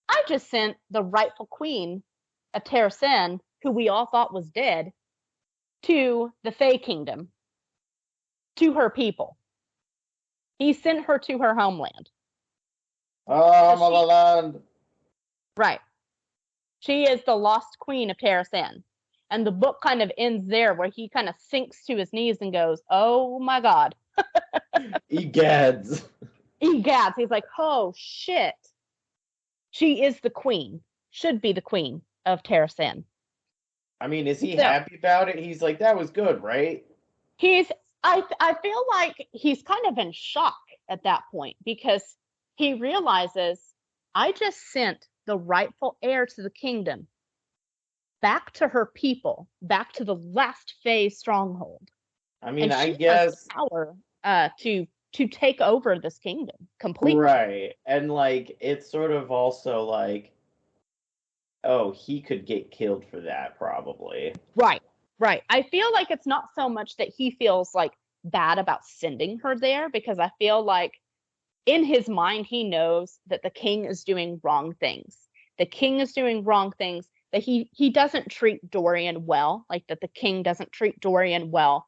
I just sent the rightful queen of Terrasen, who we all thought was dead, to the Fae Kingdom, to her people. He sent her to her homeland. Oh, So she, Malaland. right. She is the lost queen of Terrasen. And the book kind of ends there where he kind of sinks to his knees and goes, oh my God. Egads. Egads. He's like, oh shit. She is the queen, should be the queen of Terrasen. I mean, is he So happy about it? He's like, that was good, right? he's, I feel like he's kind of in shock at that point because he realizes I just sent the rightful heir to the kingdom back to her people, back to the last Fae stronghold. I mean, And I she has the guess, power to take over this kingdom completely. right. And like, it's sort of also like, oh, he could get killed for that, probably. Right, right. I feel like it's not so much that he feels like bad about sending her there because I feel like in his mind he knows that the king is doing wrong things. The king is doing wrong things, that he doesn't treat Dorian well, like that the king doesn't treat Dorian well.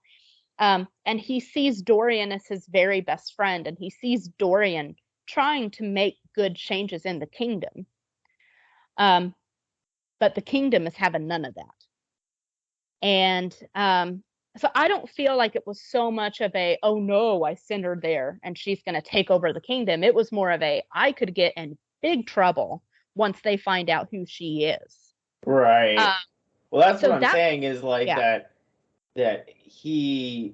And he sees Dorian as his very best friend, and he sees Dorian trying to make good changes in the kingdom. Um, but the kingdom is having none of that. And so I don't feel like it was so much of a, oh no, I sent her there and she's going to take over the kingdom. It was more of a, I could get in big trouble once they find out who she is. Right. Well, that's what So I'm that, saying is like yeah. that he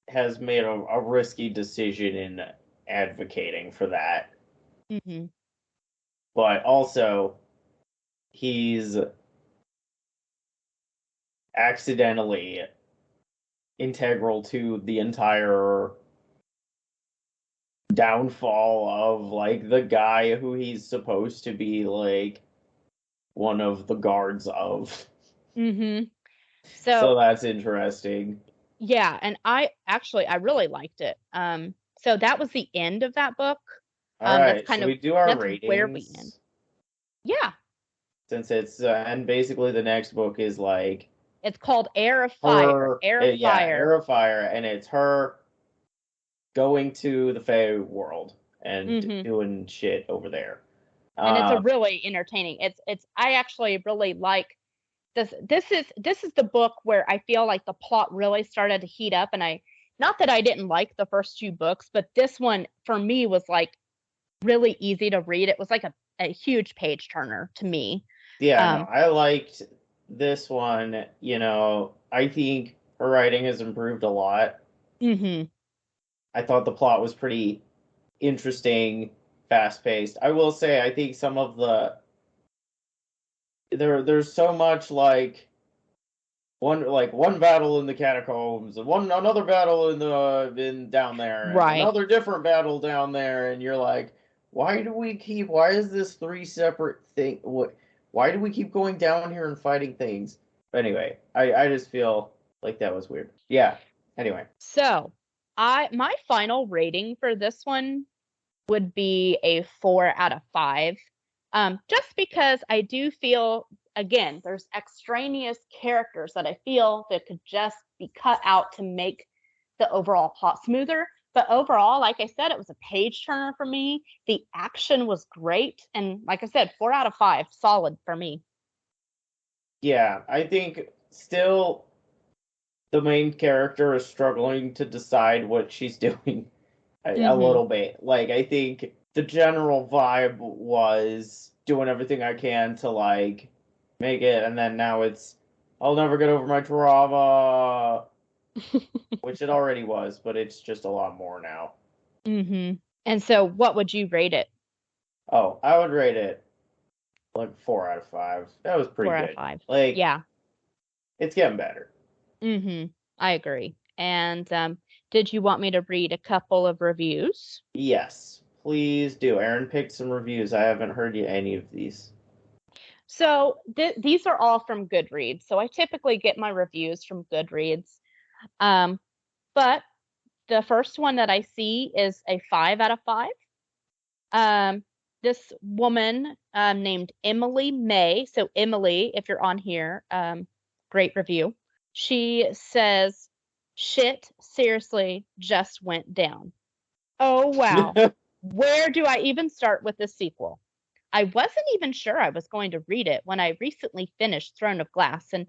has made a risky decision in advocating for that. Mm-hmm. But also he's accidentally integral to the entire downfall of like the guy who he's supposed to be like one of the guards of. Mm-hmm. So So that's interesting. yeah, and I really liked it. So that was the end of that book. All That's right, kind should of we do our that's where we end. ratings? Yeah, Since it's and basically the next book is like it's called Air of Fire. her, Air of yeah, Fire. Air of Fire, and it's her going to the Fae world and Mm-hmm. doing shit over there. And it's a Uh, really entertaining. It's I actually really like this. This is the book where I feel like the plot really started to heat up, and I not that I didn't like the first two books, but this one for me was like really easy to read. It was like a huge page turner to me. yeah, no, Um, I liked this one. You know, I think her writing has improved a lot. mm-hmm, I thought the plot was pretty interesting, fast paced. I will say, I think some of the there's so much like one battle in the catacombs and one another battle in down there and right. another different battle down there, and you're like, why is this three separate why do we keep going down here and fighting things? But anyway, I just feel like that was weird. Yeah, anyway. So my final rating for this one would be a 4 out of 5. Just because I do feel, again, there's extraneous characters that I feel that could just be cut out to make the overall plot smoother. But overall, like I said, it was a page turner for me. The action was great. And like I said, 4 out of 5, solid for me. Yeah, I think still the main character is struggling to decide what she's doing a Mm-hmm. little bit. Like, I think the general vibe was doing everything I can to like make it, and then now it's I'll never get over my trauma. which it already was, but it's just a lot more now. Mm-hmm. And so what would you rate it? Oh, I would rate it like 4 out of 5. That was pretty 4 out of good. 5. Like, Yeah. it's getting better. Mm-hmm. I agree. And did you want me to read a couple of reviews? Yes, please do. Aaron picked some reviews. I haven't heard any of these. So these are all from Goodreads. So I typically get my reviews from Goodreads. Um, but the first one that I see is a 5 out of 5. Um, this woman named Emily May. So Emily, if you're on here, great review. She says, "Shit, seriously, just went down. Oh wow. Where do I even start with this sequel? I wasn't even sure I was going to read it when I recently finished Throne of Glass and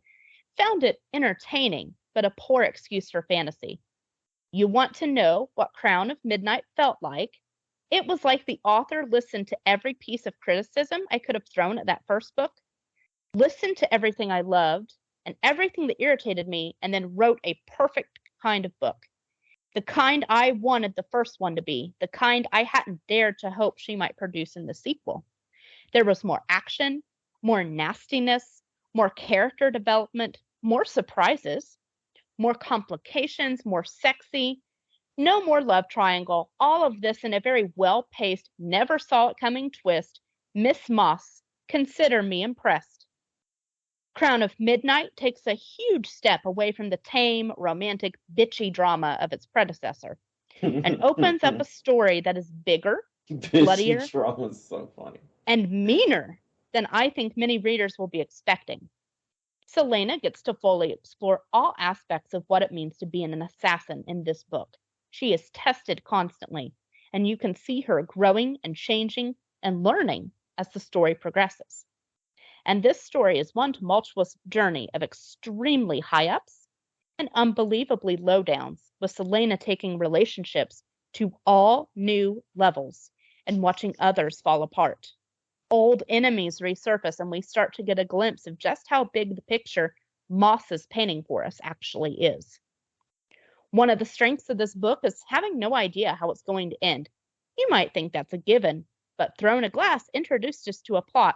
found it entertaining, but a poor excuse for fantasy. You want to know what Crown of Midnight felt like? It was like the author listened to every piece of criticism I could have thrown at that first book, listened to everything I loved and everything that irritated me, and then wrote a perfect kind of book. The kind I wanted the first one to be, the kind I hadn't dared to hope she might produce in the sequel. There was more action, more nastiness, more character development, more surprises, more complications, more sexy, no more love triangle. All of this in a very well paced, never saw it coming twist. Miss Maas, consider me impressed. Crown of Midnight takes a huge step away from the tame, romantic, bitchy drama of its predecessor and opens up a story that is bigger, Bitchy bloodier, drama is so funny. and meaner than I think many readers will be expecting. Selena gets to fully explore all aspects of what it means to be an assassin in this book. She is tested constantly, and you can see her growing and changing and learning as the story progresses. And this story is one tumultuous journey of extremely high ups and unbelievably low downs, with Selena taking relationships to all new levels and watching others fall apart. Old enemies resurface, and we start to get a glimpse of just how big the picture Moss is painting for us actually is. One of the strengths of this book is having no idea how it's going to end. You might think that's a given, but Throne of Glass introduced us to a plot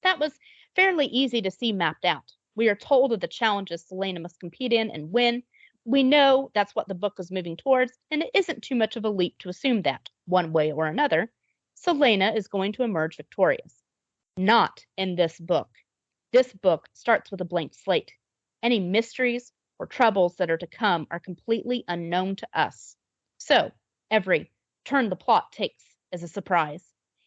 that was fairly easy to see mapped out. We are told of the challenges Selena must compete in and win. We know that's what the book is moving towards, and it isn't too much of a leap to assume that, one way or another, Selena is going to emerge victorious. Not in this book. This book starts with a blank slate. Any mysteries or troubles that are to come are completely unknown to us. So, every turn the plot takes is a surprise,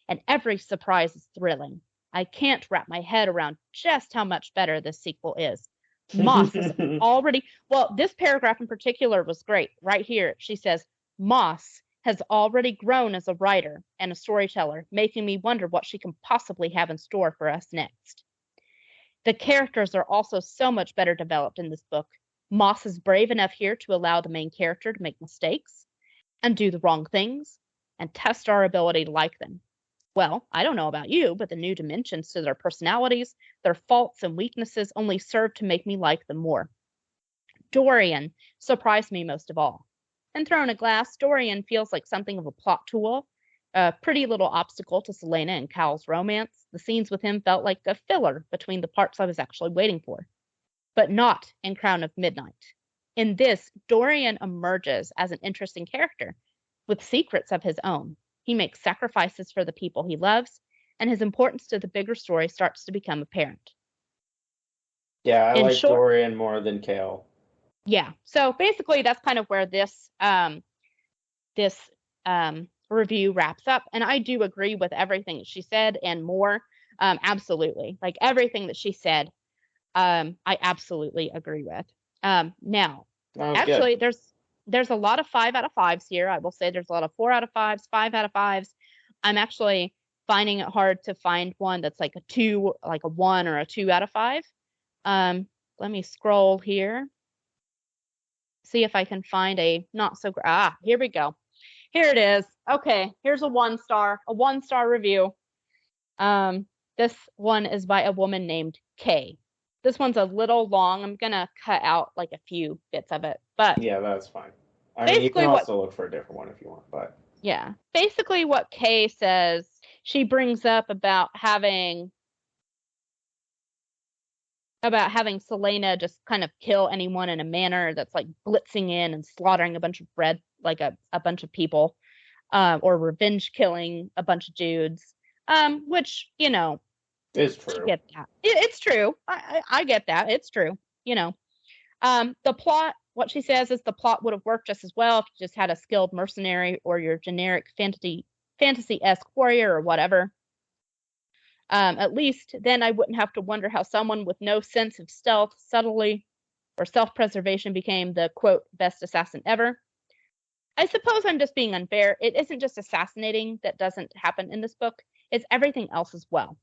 and every surprise is thrilling. I can't wrap my head around just how much better this sequel is. Moss has already, well, this paragraph in particular was great. Right here, she says, Moss has already grown as a writer and a storyteller, making me wonder what she can possibly have in store for us next. The characters are also so much better developed in this book. Moss is brave enough here to allow the main character to make mistakes and do the wrong things and test our ability to like them. Well, I don't know about you, but the new dimensions to their personalities, their faults and weaknesses only serve to make me like them more. Dorian surprised me most of all. In Throne of Glass, Dorian feels like something of a plot tool, a pretty little obstacle to Selena and Cal's romance. The scenes with him felt like a filler between the parts I was actually waiting for. But not in Crown of Midnight. In this, Dorian emerges as an interesting character with secrets of his own. He makes sacrifices for the people he loves, and his importance to the bigger story starts to become apparent. Yeah, I In like short, Dorian more than Kale. yeah. So basically, that's kind of where this review wraps up. And I do agree with everything she said and more. Absolutely, like everything that she said, I absolutely agree with. Now, That was good. actually, there's a lot of 5 out of 5s here. I will say there's a lot of 4 out of 5s, 5 out of 5s. I'm actually finding it hard to find one that's like a 2, like a 1 or a 2 out of 5. Let me scroll here, see if I can find a not so great. Here we go. Here it is. Okay, here's a 1 star review. This one is by a woman named Kay. this one's a little long. I'm gonna cut out like a few bits of it. But Yeah, that's fine. I mean, you can basically what also look for a different one if you want, but yeah. Basically what Kay says, she brings up about having Selena just kind of kill anyone in a manner that's like blitzing in and slaughtering a bunch of a bunch of people, or revenge killing a bunch of dudes. Which, it's I true. get that. It's true. I get that. It's true. You know, the plot, what she says is the plot would have worked just as well if you just had a skilled mercenary or your generic fantasy-esque warrior or whatever. At least then I wouldn't have to wonder how someone with no sense of stealth, subtlety, or self-preservation became the, quote, best assassin ever. I suppose I'm just being unfair. It isn't just assassinating that doesn't happen in this book, it's everything else as well.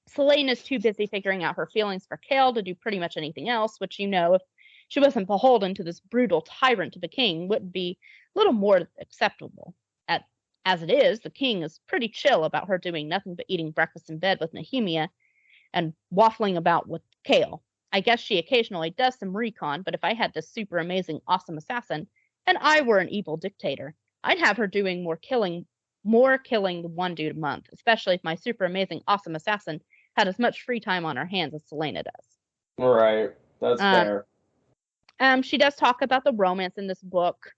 Selene is too busy figuring out her feelings for Cale to do pretty much anything else, which, if she wasn't beholden to this brutal tyrant of a king, would be a little more acceptable. As it is, the king is pretty chill about her doing nothing but eating breakfast in bed with Nehemia and waffling about with Cale. I guess she occasionally does some recon, but if I had this super amazing, awesome assassin, and I were an evil dictator, I'd have her doing more killing than one dude a month, especially if my super amazing, awesome assassin had as much free time on her hands as Selena does. Right. That's Um, fair. she does talk about the romance in this book,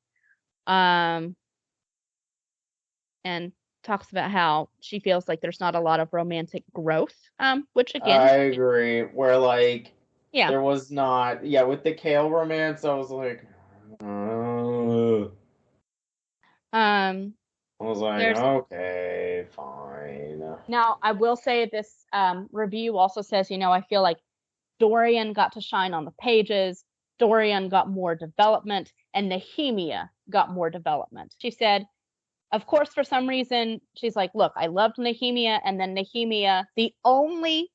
and talks about how she feels like there's not a lot of romantic growth, which again, I agree. Where like yeah. there was not, yeah, with the Kale romance, I was like, Um, I was like, there's okay, fine. Now I will say this review also says, I feel like Dorian got to shine on the pages. Dorian got more development, and Nehemia got more development. She said, of course, for some reason, she's like, look, I loved Nehemia, and then Nehemia, the only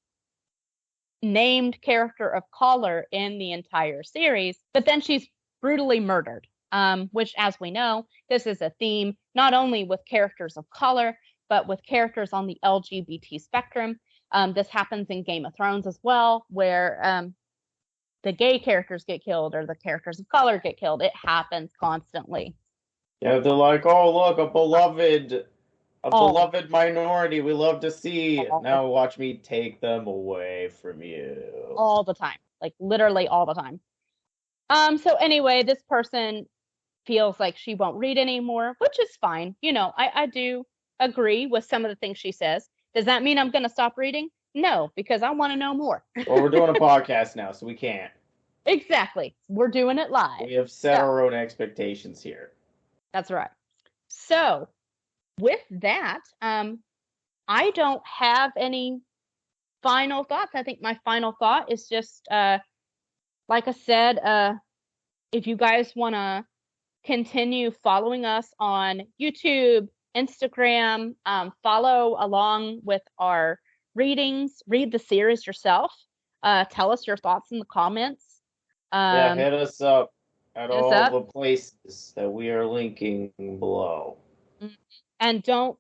named character of color in the entire series, but then she's brutally murdered. Which, as we know, this is a theme not only with characters of color, but with characters on the LGBT spectrum. This happens in Game of Thrones as well, where the gay characters get killed or the characters of color get killed. It happens constantly. Yeah, they're like, oh look, a All, beloved minority we love to see. all, Now watch me take them away from you. all the time, like literally all the time. So anyway, this person feels like she won't read anymore, which is fine. I do agree with some of the things she says. Does that mean I'm going to stop reading? No, because I want to know more. Well, we're doing a podcast now, so we can't. Exactly. We're doing it live. We have set So, our own expectations here. that's right. So, with that, I don't have any final thoughts. I think my final thought is just, like I said, if you guys want to continue following us on YouTube, Instagram, follow along with our readings, read the series yourself. Tell us your thoughts in the comments. Yeah, Um, hit us up at hit us all up. the places that we are linking below. And don't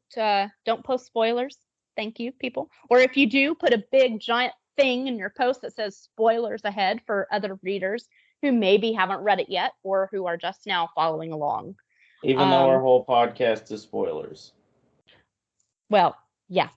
post spoilers. Thank you, people. Or if you do, put a big giant thing in your post that says spoilers ahead for other readers who maybe haven't read it yet or who are just now following along. Even though our whole podcast is spoilers. Well, yeah.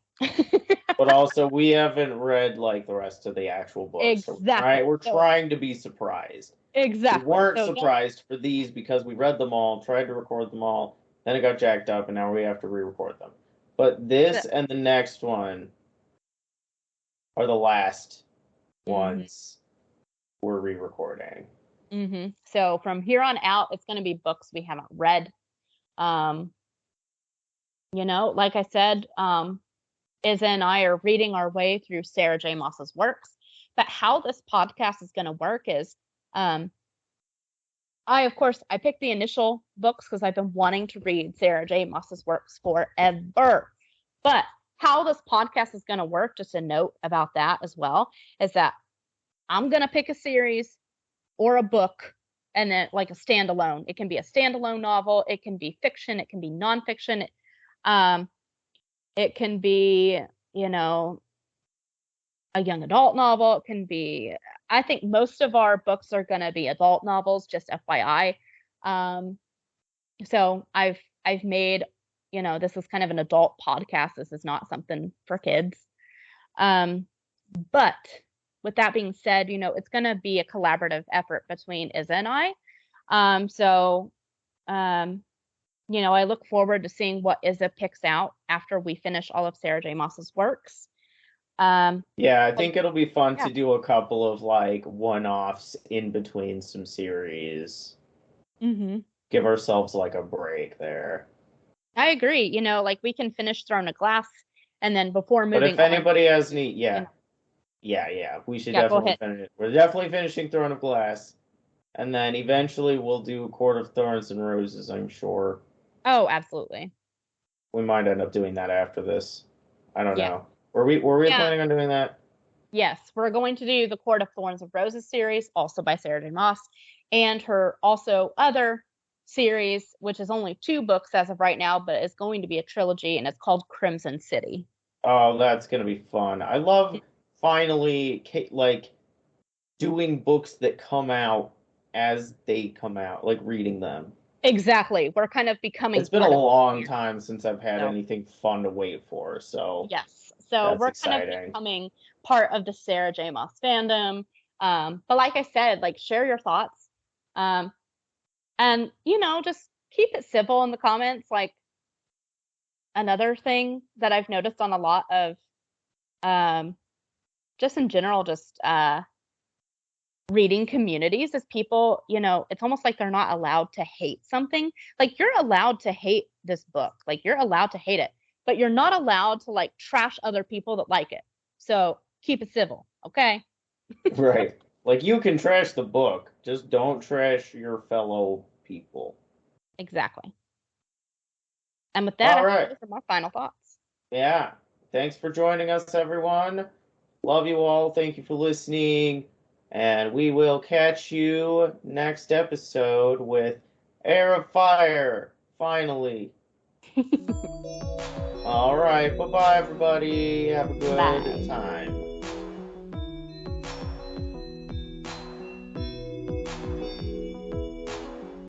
But also, we haven't read like the rest of the actual books. Exactly. So we're trying to be surprised. Exactly. We weren't So surprised for these because we read them all, tried to record them all, then it got jacked up, and now we have to re-record them. But this and the next one are the last ones we're re-recording. So from here on out, it's going to be books we haven't read. Like I said, Izzy and I are reading our way through Sarah J. Maas's works. But how this podcast is going to work is, I picked the initial books because I've been wanting to read Sarah J. Maas's works forever. But how this podcast is going to work, just a note about that as well, is that I'm going to pick a series or a book and then like a standalone. It can be a standalone novel. It can be fiction. It can be nonfiction. It can be, a young adult novel. It can be, I think most of our books are going to be adult novels, just FYI. Um, so I've made, this is kind of an adult podcast. This is not something for kids. Um, but with that being said, it's going to be a collaborative effort between Izzy and I. So, um, I look forward to seeing what Izzy picks out after we finish all of Sarah J. Maas's works. Yeah, I But think it'll be fun yeah, to do a couple of like one-offs in between some series. hmm Give ourselves like a break there. I agree. Like we can finish Throne of Glass, and then before But moving if on, anybody has any, you yeah, know, yeah, we should yeah, go definitely ahead. finish it. We're definitely finishing Throne of Glass, and then eventually we'll do Court of Thorns and Roses, I'm sure. Oh, absolutely. We might end up doing that after this. I don't Yeah. know. Were we Yeah. planning on doing that? Yes, we're going to do the Court of Thorns and Roses series, also by Sarah J. Maas, and her also other series, which is only 2 books as of right now, but is going to be a trilogy, and it's called Crimson City. Oh, that's gonna be fun. I love finally like doing books that come out as they come out, like reading them. Exactly. We're kind of becoming It's been a part of the long series. time since I've had So, anything fun to wait for, so yes. So that's we're kind of exciting. becoming part of the Sarah J. Maas fandom. But like I said, like share your thoughts. Um, and just keep it civil in the comments. Like another thing that I've noticed on a lot of um just in general, just reading communities is people, it's almost like they're not allowed to hate something. Like you're allowed to hate this book. Like you're allowed to hate it, but you're not allowed to like trash other people that like it. So keep it civil, okay? Right. Like you can trash the book, just don't trash your fellow people. Exactly. And with that, All I think right. those are my final thoughts. Yeah. Thanks for joining us, everyone. Love you all. Thank you for listening. And we will catch you next episode with Air of Fire, finally. All right. Bye bye, everybody. Have a good Bye. time.